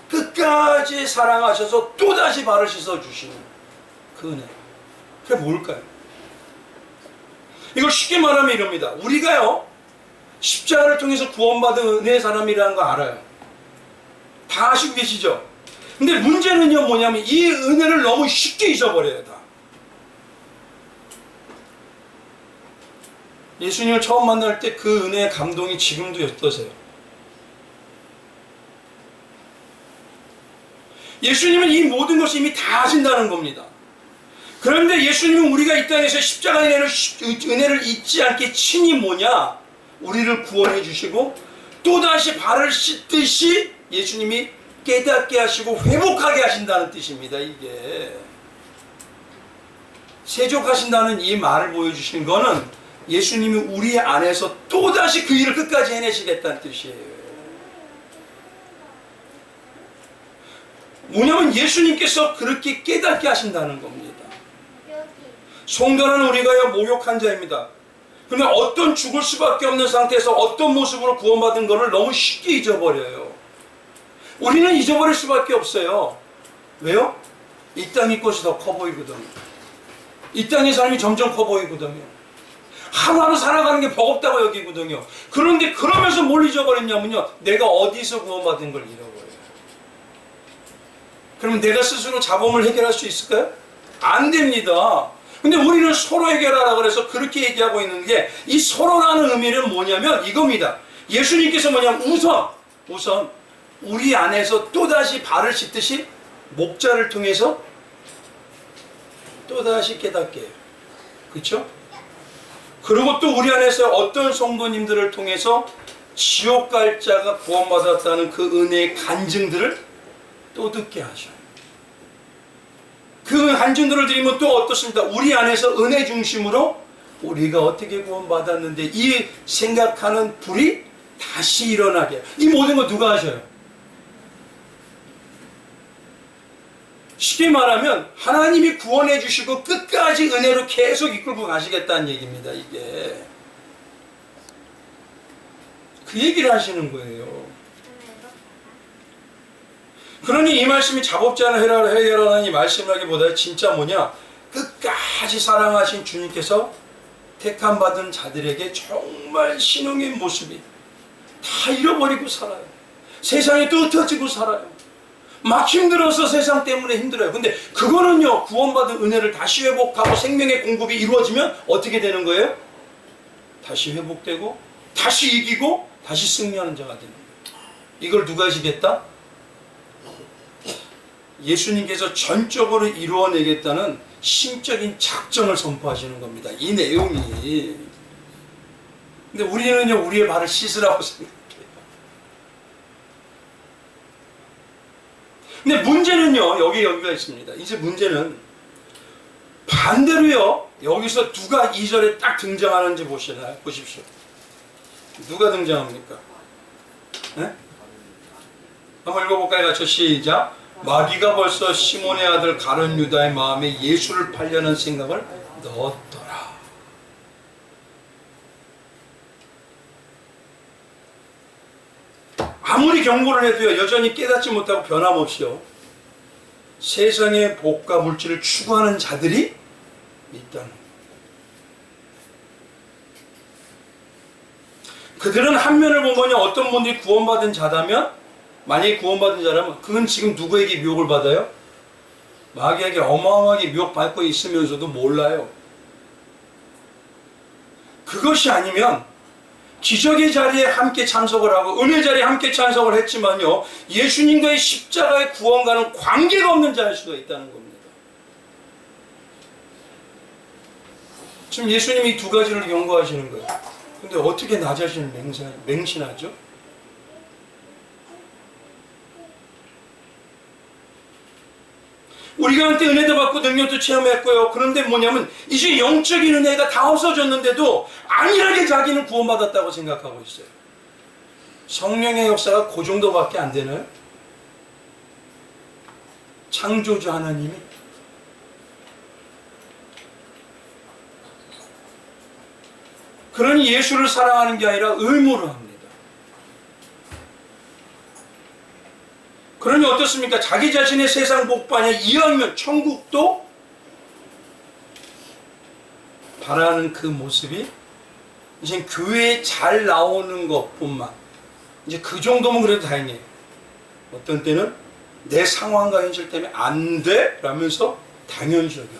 끝까지 사랑하셔서 또다시 발을 씻어 주시는 그 은혜. 그게 뭘까요? 이걸 쉽게 말하면 이럽니다. 우리가요, 십자가를 통해서 구원받은 은혜의 사람이라는 거 알아요. 다 아시고 계시죠? 근데 문제는요 뭐냐면, 이 은혜를 너무 쉽게 잊어버려요. 다. 예수님을 처음 만날 때 그 은혜의 감동이 지금도 어떠세요? 예수님은 이 모든 것을 이미 다 하신다는 겁니다. 그런데 예수님은 우리가 이 땅에서 십자가의 은혜를 잊지 않게 친히 뭐냐? 우리를 구원해 주시고 또다시 발을 씻듯이 예수님이 깨닫게 하시고 회복하게 하신다는 뜻입니다. 이게 세족하신다는 이 말을 보여주신 거는 예수님이 우리 안에서 또다시 그 일을 끝까지 해내시겠다는 뜻이에요. 뭐냐면 예수님께서 그렇게 깨닫게 하신다는 겁니다. 성도는 우리가요, 모욕한 자입니다. 그런데 어떤 죽을 수밖에 없는 상태에서 어떤 모습으로 구원받은 것을 너무 쉽게 잊어버려요. 우리는 잊어버릴 수밖에 없어요. 왜요? 이 땅의 것이 더 커 보이거든요. 이 땅의 삶이 점점 커 보이거든요. 하루하루 살아가는 게 버겁다고 여기거든요. 그런데 그러면서 뭘 잊어버렸냐면요, 내가 어디서 구원받은 걸 잃어버려요. 그러면 내가 스스로 자범을 해결할 수 있을까요? 안 됩니다. 근데 우리는 서로 해결하라 그래서 그렇게 얘기하고 있는 게, 이 서로라는 의미는 뭐냐면 이겁니다. 예수님께서 뭐냐면 우선 우리 안에서 또다시 발을 씻듯이 목자를 통해서 또다시 깨닫게 해요. 그렇죠? 그리고 또 우리 안에서 어떤 성도님들을 통해서 지옥 갈 자가 구원받았다는 그 은혜의 간증들을 또 듣게 하셔요. 그 간증들을 드리면 또 어떻습니까? 우리 안에서 은혜 중심으로 우리가 어떻게 구원받았는데 이 생각하는 불이 다시 일어나게 해요. 이 모든 거 누가 하셔요? 쉽게 말하면 하나님이 구원해 주시고 끝까지 은혜로 계속 이끌고 가시겠다는 얘기입니다. 이게 그 얘기를 하시는 거예요. 그러니 이 말씀이 작업자는 해결하라는 이 말씀이라기보다 진짜 뭐냐, 끝까지 사랑하신 주님께서 택함받은 자들에게 정말 신앙의 모습이 다 잃어버리고 살아요. 세상에 흩어지고 살아요. 막 힘들어서 세상 때문에 힘들어요. 근데 그거는요, 구원받은 은혜를 다시 회복하고 생명의 공급이 이루어지면 어떻게 되는 거예요? 다시 회복되고 다시 이기고 다시 승리하는 자가 되는 거예요. 이걸 누가 하시겠다? 예수님께서 전적으로 이루어내겠다는 신적인 작정을 선포하시는 겁니다. 이 내용이. 근데 우리는요, 우리의 발을 씻으라고 생각해요. 근데 문제는요, 여기가 있습니다. 이제 문제는 반대로요, 여기서 누가 2절에 딱 등장하는지 보십시오. 누가 등장합니까? 네? 한번 읽어볼까요? 같이 시작. 마귀가 벌써 시몬의 아들 가룟 유다의 마음에 예수를 팔려는 생각을 넣었더라. 아무리 경고를 해도요, 여전히 깨닫지 못하고 변함없이요, 세상의 복과 물질을 추구하는 자들이 있다는 거예요. 그들은 한 면을 보면 어떤 분들이 구원받은 자다면, 만약에 구원받은 자라면 그건 지금 누구에게 미혹을 받아요? 마귀에게 어마어마하게 미혹받고 있으면서도 몰라요. 그것이 아니면 기적의 자리에 함께 참석을 하고 은혜 자리에 함께 참석을 했지만요, 예수님과의 십자가의 구원과는 관계가 없는 자일 수도 있다는 겁니다. 지금 예수님이 두 가지를 경고하시는 거예요. 근데 어떻게 나 자신을 맹신하죠? 우리가 한때 은혜도 받고 능력도 체험했고요. 그런데 뭐냐면 이제 영적인 은혜가 다 없어졌는데도 안일하게 자기는 구원받았다고 생각하고 있어요. 성령의 역사가 그 정도밖에 안 되나요? 창조주 하나님이 그러니 예수를 사랑하는 게 아니라 의무로 합니다. 그러니 어떻습니까? 자기 자신의 세상 복반에 이왕이면 천국도 바라는 그 모습이 이제 교회에 잘 나오는 것뿐만, 이제 그 정도면 그래도 다행이에요. 어떤 때는 내 상황과 현실 때문에 안 돼! 라면서 당연시 여겨요.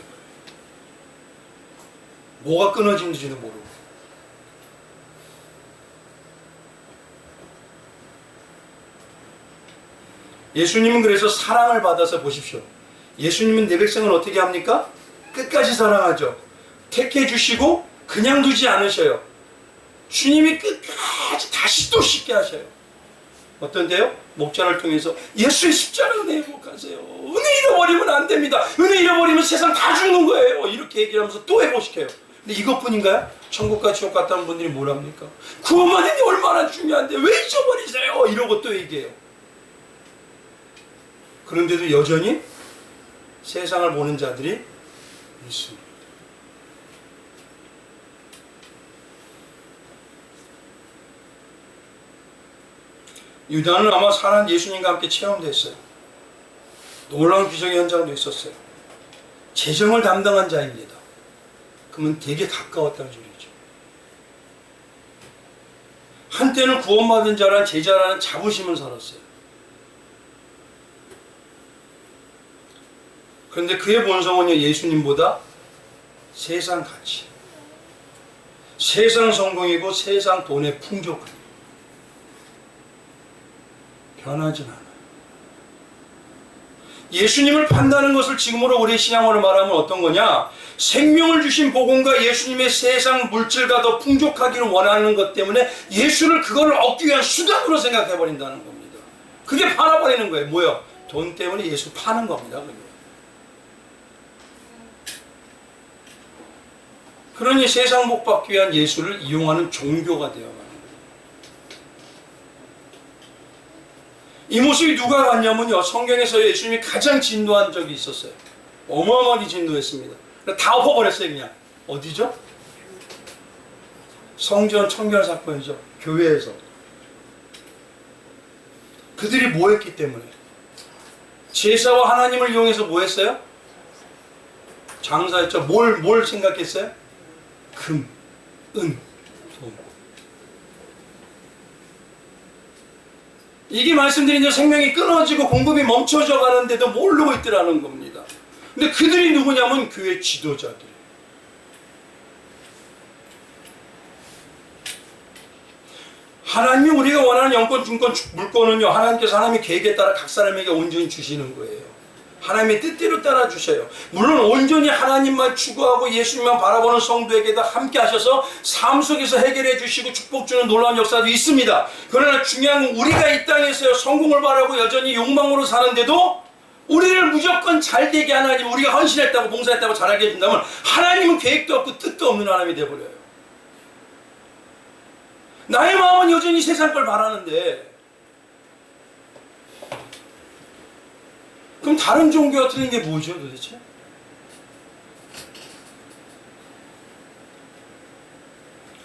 뭐가 끊어지는지도 모르고. 예수님은 그래서 사랑을 받아서 보십시오. 예수님은 내 백성을 어떻게 합니까? 끝까지 사랑하죠. 택해 주시고 그냥 두지 않으셔요. 주님이 끝까지 다시 또 씻게 하셔요. 어떤데요? 목자를 통해서 예수의 십자가 은혜 회복하세요. 은혜 잃어버리면 안 됩니다. 은혜 잃어버리면 세상 다 죽는 거예요. 이렇게 얘기를 하면서 또 회복시켜요. 근데 이것뿐인가요? 천국과 지옥 갔다는 분들이 뭐랍니까? 구원받는 게 얼마나 중요한데 왜 잊어버리세요? 이러고 또 얘기해요. 그런데도 여전히 세상을 보는 자들이 있습니다. 유다는 아마 살아 예수님과 함께 체험됐어요. 놀라운 기적의 현장도 있었어요. 재정을 담당한 자입니다. 그러면 되게 가까웠다는 소리죠. 한때는 구원받은 자란 제자라는 자부심을 살았어요. 그런데 그의 본성은요, 예수님보다 세상 가치, 세상 성공이고 세상 돈의 풍족함, 변하진 않아요. 예수님을 판다는 것을 지금으로 우리의 신앙으로 말하면 어떤 거냐? 생명을 주신 복음과 예수님의 세상 물질과 더 풍족하기를 원하는 것 때문에 예수를 그거를 얻기 위한 수단으로 생각해 버린다는 겁니다. 그게 팔아버리는 거예요. 뭐요? 돈 때문에 예수 파는 겁니다. 그게. 그러니 세상 복 받기 위한 예수를 이용하는 종교가 되어가는 거예요. 이 모습이 누가 봤냐면요, 성경에서 예수님이 가장 진노한 적이 있었어요. 어마어마하게 진노했습니다. 다 엎어버렸어요. 그냥. 어디죠? 성전 청결 사건이죠. 교회에서. 그들이 뭐 했기 때문에? 제사와 하나님을 이용해서 뭐 했어요? 장사했죠. 뭘 생각했어요? 금, 은, 돈. 이게 말씀드린 대로 생명이 끊어지고 공급이 멈춰져 가는데도 모르고 있더라는 겁니다. 근데 그들이 누구냐면 교회 지도자들. 하나님이 우리가 원하는 영권, 중권, 물권은요, 하나님께서 하나님의 계획에 따라 각 사람에게 온전히 주시는 거예요. 하나님의 뜻대로 따라 주셔요. 물론 온전히 하나님만 추구하고 예수님만 바라보는 성도에게도 함께 하셔서 삶 속에서 해결해 주시고 축복 주는 놀라운 역사도 있습니다. 그러나 중요한 건 우리가 이 땅에서 성공을 바라고 여전히 욕망으로 사는데도 우리를 무조건 잘되게 하나님, 우리가 헌신했다고 봉사했다고 잘하게 해준다면 하나님은 계획도 없고 뜻도 없는 하나님이 되어버려요. 나의 마음은 여전히 세상 걸 바라는데, 그럼 다른 종교가 틀린 게 뭐죠 도대체?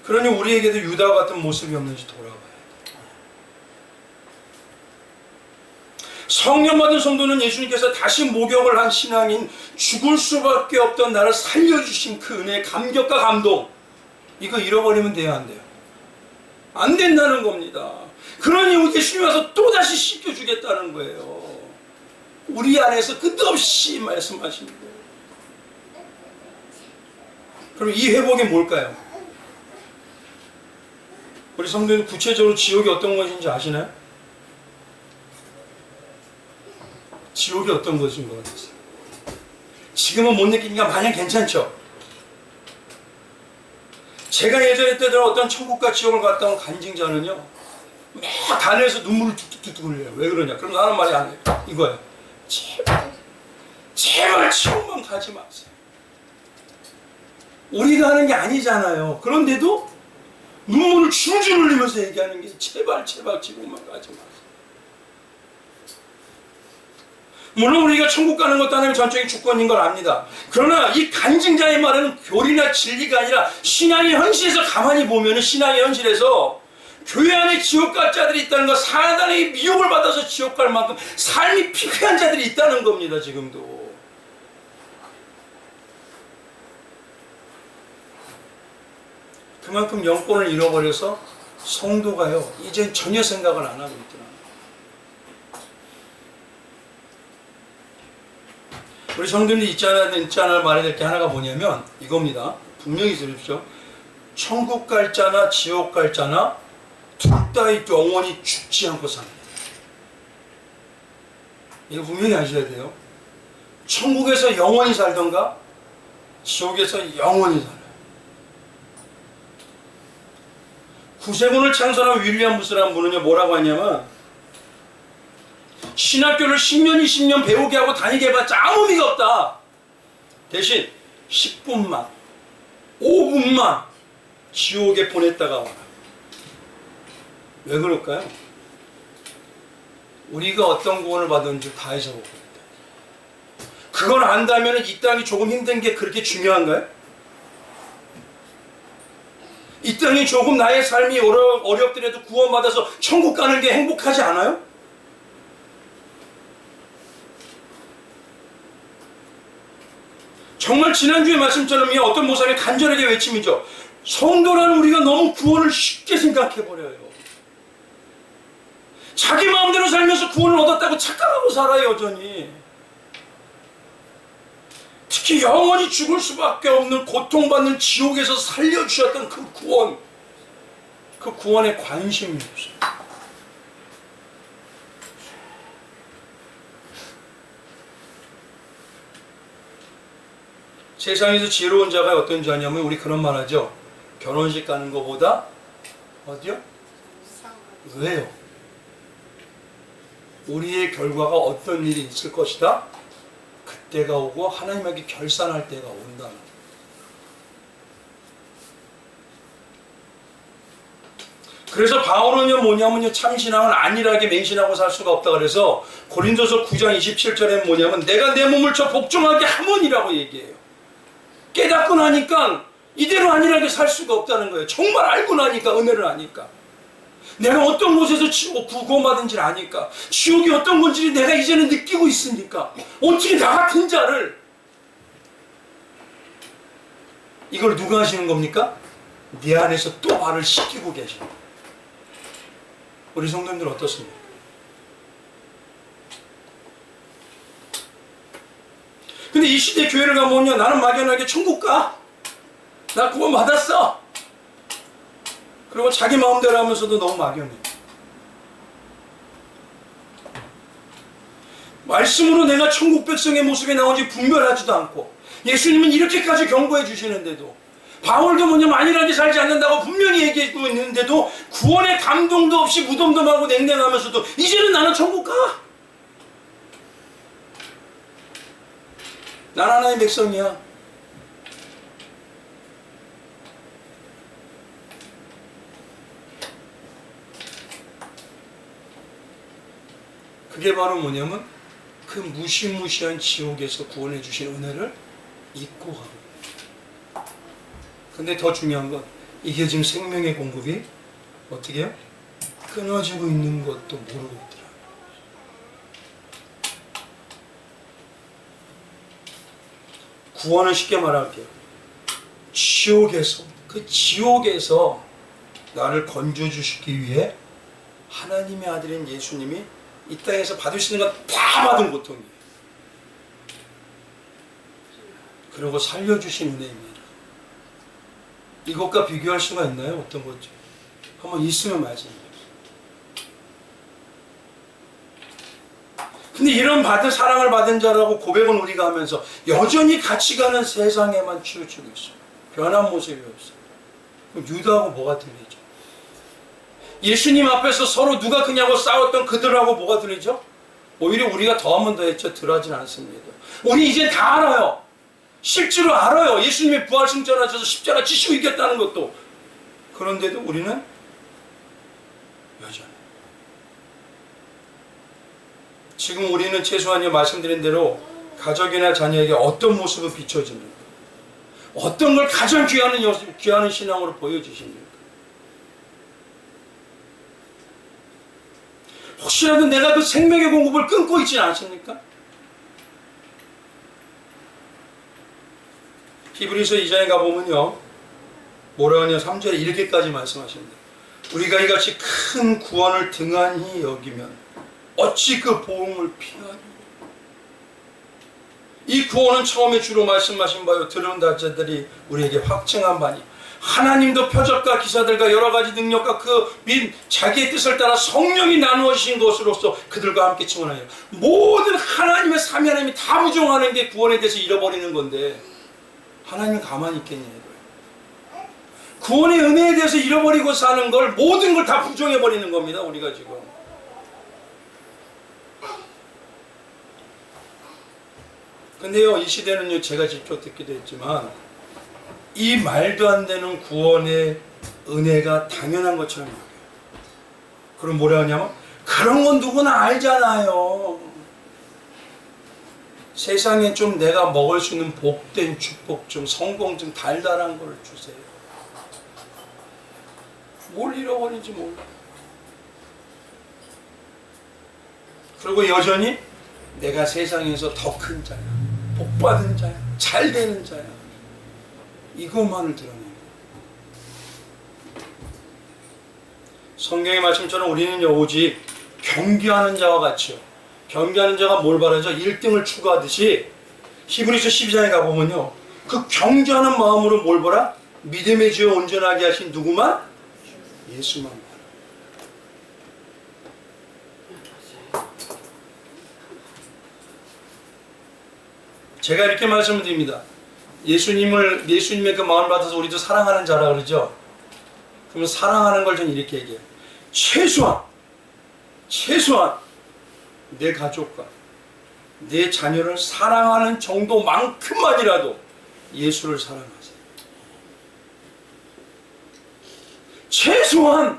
그러니 우리에게도 유다와 같은 모습이 없는지 돌아봐야 돼. 성령 받은 성도는 예수님께서 다시 목욕을 한 신앙인, 죽을 수밖에 없던 나를 살려주신 그 은혜의 감격과 감동, 이거 잃어버리면 돼요, 안 돼요? 안 된다는 겁니다. 그러니 예수님이 와서 또다시 씻겨주겠다는 거예요. 우리 안에서 끝없이 말씀하시는 거예요. 그럼 이 회복이 뭘까요? 우리 성도님 구체적으로 지옥이 어떤 것인지 아시나요? 지옥이 어떤 것인 것 같으세요? 지금은 못 느끼니까 마냥 괜찮죠? 제가 예전에 때도 어떤 천국과 지옥을 갔다 온 간증자는요, 막 단에서 눈물을 뚝뚝뚝 흘려요. 왜 그러냐? 그럼 나는 말이 안 해요. 이거예요. 제발 지옥만 가지 마세요. 우리가 하는 게 아니잖아요. 그런데도 눈물을 줄줄 흘리면서 얘기하는 게 제발 지옥만 가지 마세요. 물론 우리가 천국 가는 것도 하나님의 전적인 주권인 걸 압니다. 그러나 이 간증자의 말은 교리나 진리가 아니라 신앙의 현실에서 가만히 보면 신앙의 현실에서 교회 안에 지옥 갈 자들이 있다는 것, 사단의 미혹을 받아서 지옥 갈 만큼 삶이 피폐한 자들이 있다는 겁니다. 지금도. 그만큼 영권을 잃어버려서 성도가요, 이제 전혀 생각을 안 하고 있더라고요. 우리 성도님이 잊지 않아야 말해야 될 게 하나가 뭐냐면 이겁니다. 분명히 들으십시오. 천국 갈 자나 지옥 갈 자나 둘 다 영원히 죽지 않고 삽니다. 이거 분명히 아셔야 돼요. 천국에서 영원히 살던가 지옥에서 영원히 살아요. 구세군을 창설한 윌리엄 부스라는 분은요, 뭐라고 하냐면 신학교를 10년, 20년 배우게 하고 다니게 해봤자 아무 의미가 없다. 대신 10분만, 5분만 지옥에 보냈다가 와라. 왜 그럴까요? 우리가 어떤 구원을 받은지 다 해서 보고 있다. 그걸 안다면 이 땅이 조금 힘든 게 그렇게 중요한가요? 이 땅이 조금 나의 삶이 어렵더라도 구원받아서 천국 가는 게 행복하지 않아요? 정말 지난주의 말씀처럼 어떤 목사님이 간절하게 외침이죠. 성도라는 우리가 너무 구원을 쉽게 생각해버려요. 자기 마음대로 살면서 구원을 얻었다고 착각하고 살아요, 여전히. 특히 영원히 죽을 수밖에 없는 고통받는 지옥에서 살려주셨던 그 구원, 그 구원에 관심이 없어요. 세상에서 지혜로운 자가 어떤 자냐면 우리 그런 말 하죠. 결혼식 가는 것보다 어디요? 왜요? 우리의 결과가 어떤 일이 있을 것이다? 그때가 오고 하나님에게 결산할 때가 온다는 거예요. 그래서 바울은요 뭐냐면요, 참신앙은 안일하게 맹신하고 살 수가 없다 그래서 고린도서 9장 27절에 뭐냐면 내가 내 몸을 저 복종하게 하모니라고 얘기해요. 깨닫고 나니까 이대로 안일하게 살 수가 없다는 거예요. 정말 알고 나니까, 은혜를 아니까. 내가 어떤 곳에서 구원받은지를 아니까, 지옥이 어떤 건지 내가 이제는 느끼고 있으니까, 어떻게 나 같은 자를, 이걸 누가 하시는 겁니까? 네 안에서 또 말을 시키고 계십니다. 우리 성도님들 어떻습니까? 근데 이 시대 교회를 가면요, 나는 막연하게 천국 가, 나 구원 받았어, 그리고 자기 마음대로 하면서도 너무 막연해. 말씀으로 내가 천국 백성의 모습에 나오지 분별하지도 않고, 예수님은 이렇게까지 경고해 주시는데도, 바울도 뭐냐면 안일하게 살지 않는다고 분명히 얘기하고 있는데도 구원의 감동도 없이 무덤덤하고 냉랭하면서도 이제는 나는 천국 가, 난 하나님의 백성이야. 그게 바로 뭐냐면 그 무시무시한 지옥에서 구원해 주신 은혜를 잊고 가고. 근데 더 중요한 건 이게 지금 생명의 공급이 어떻게 해요? 끊어지고 있는 것도 모르고 있더라. 구원은 쉽게 말할게요. 그 지옥에서 나를 건져주시기 위해 하나님의 아들인 예수님이 이 땅에서 받으시는 건 다 받은 고통이에요. 그리고 살려주신 은혜입니다. 이것과 비교할 수가 있나요? 어떤 거죠? 한번 있으면 말씀해주세요. 근데 이런 사랑을 받은 자라고 고백은 우리가 하면서 여전히 같이 가는 세상에만 치우치고 있어요. 변한 모습이 없어요. 그럼 유다하고 뭐가 틀리죠? 예수님 앞에서 서로 누가 그냐고 싸웠던 그들하고 뭐가 틀리죠? 오히려 우리가 더하면 더했죠. 덜하진 않습니다. 우리 이제 다 알아요. 실제로 알아요. 예수님의 부활 승천하셔서 십자가 지시고 이겼다는 것도. 그런데도 우리는 여전히. 지금 우리는 최소한 말씀드린 대로 가족이나 자녀에게 어떤 모습을 비춰집니까? 어떤 걸 가장 귀하는 신앙으로 보여주십니까? 혹시라도 내가 그 생명의 공급을 끊고 있지 않습니까? 히브리서 2장에 가보면요, 뭐라 하냐, 3절에 이렇게까지 말씀하십니다. 우리가 이같이 큰 구원을 등한히 여기면 어찌 그 보응을 피하리. 이 구원은 처음에 주로 말씀하신 바요, 들은 자들이 우리에게 확증한 바니 하나님도 표적과 기사들과 여러 가지 능력과 자기의 뜻을 따라 성령이 나누어주신 것으로서 그들과 함께 증언하여. 모든 하나님의 삼위 하나님이 다 부정하는 게 구원에 대해서 잃어버리는 건데 하나님은 가만히 있겠냐고요. 구원의 은혜에 대해서 잃어버리고 사는 걸, 모든 걸 다 부정해버리는 겁니다, 우리가 지금. 근데요, 이 시대는요, 제가 직접 듣기도 했지만 이 말도 안 되는 구원의 은혜가 당연한 것처럼 여겨요. 그럼 뭐라 하냐면, 그런 건 누구나 알잖아요. 세상에 좀 내가 먹을 수 있는 복된 축복 좀, 성공 좀, 달달한 걸 주세요. 뭘 잃어버린지 몰라. 그리고 여전히 내가 세상에서 더 큰 자야, 복받은 자야, 잘 되는 자야, 이것만을 드러내는 거예요. 성경의 말씀처럼 우리는요, 오직 경계하는 자와 같이요. 경계하는 자가 뭘 바라죠? 1등을 추구하듯이 히브리서 12장에 가보면요, 그 경계하는 마음으로 뭘 보라? 믿음의 주에 온전하게 하신 누구만? 예수만 봐라. 제가 이렇게 말씀을 드립니다. 예수님의 그 마음을 받아서 우리도 사랑하는 자라 그러죠. 그러면 사랑하는 걸 저는 이렇게 얘기해요. 최소한 내 가족과 내 자녀를 사랑하는 정도만큼만이라도 예수를 사랑하세요. 최소한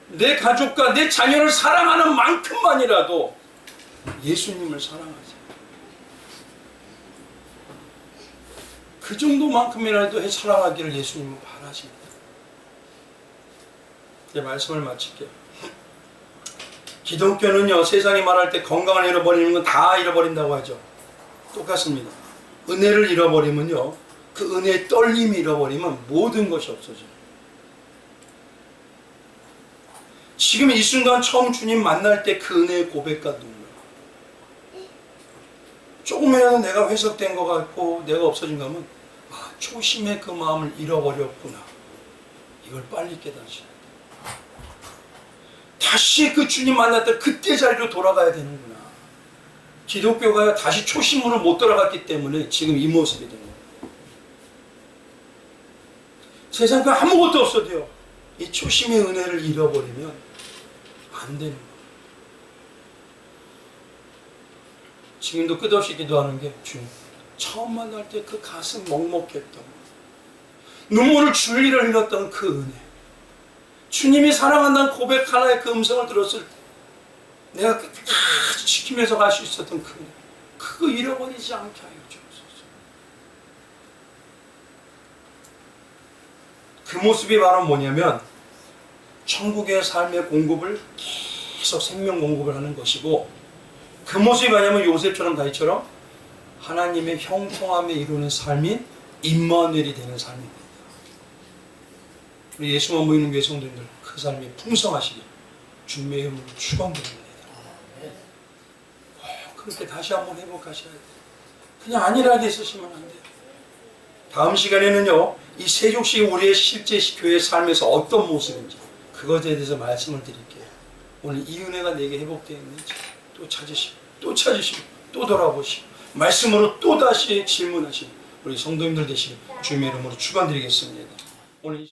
내 가족과 내 자녀를 사랑하는 만큼만이라도 예수님을 사랑하세요. 그 정도만큼이라도 사랑하기를 예수님은 바라십니다. 제 말씀을 마칠게요. 기독교는요, 세상이 말할 때 건강을 잃어버리는 건 다 잃어버린다고 하죠. 똑같습니다. 은혜를 잃어버리면요, 그 은혜의 떨림이 잃어버리면 모든 것이 없어져요. 지금 이 순간 처음 주님 만날 때 그 은혜의 고백과 눈물, 조금이라도 내가 회석된 것 같고 내가 없어진 거 하면, 아, 초심의 그 마음을 잃어버렸구나, 이걸 빨리 깨닫지. 다시 그 주님 만났던 그때 자리로 돌아가야 되는구나. 기독교가 다시 초심으로 못 돌아갔기 때문에 지금 이 모습이 된 거예요. 세상 그 아무것도 없어도요, 이 초심의 은혜를 잃어버리면 안 되는 거예요. 지금도 끝없이 기도하는 게, 주님, 처음 만날 때 그 가슴 먹먹했던, 눈물을 줄리를 흘렸던 그 은혜, 주님이 사랑한다는 고백 하나의 그 음성을 들었을 때 내가 끝까지 지키면서 갈 수 있었던 그 은혜, 그거 잃어버리지 않게 하여 주옵소서. 그 모습이 바로 뭐냐면, 천국의 삶의 공급을 계속 생명 공급을 하는 것이고, 그 모습이 뭐냐면 요셉처럼 다윗처럼 하나님의 형통함에 이루는 삶인 임마누엘이 되는 삶입니다. 우리 예수만 보이는 교회 성도님들, 그 삶이 풍성하시길 주님의 이름으로 축원드립니다. 그렇게 다시 한번 회복하셔야 돼요. 그냥 안일하게 있으시면 안 돼요. 다음 시간에는요, 이 세족시 우리의 실제 교회의 삶에서 어떤 모습인지 그것에 대해서 말씀을 드릴게요. 오늘 이 은혜가 내게 회복되어 있는지 또 찾으시고 또 찾으시고 또 돌아보시고 말씀으로 또 다시 질문하시고 우리 성도님들 되시길 주님의 이름으로 축원드리겠습니다. 오늘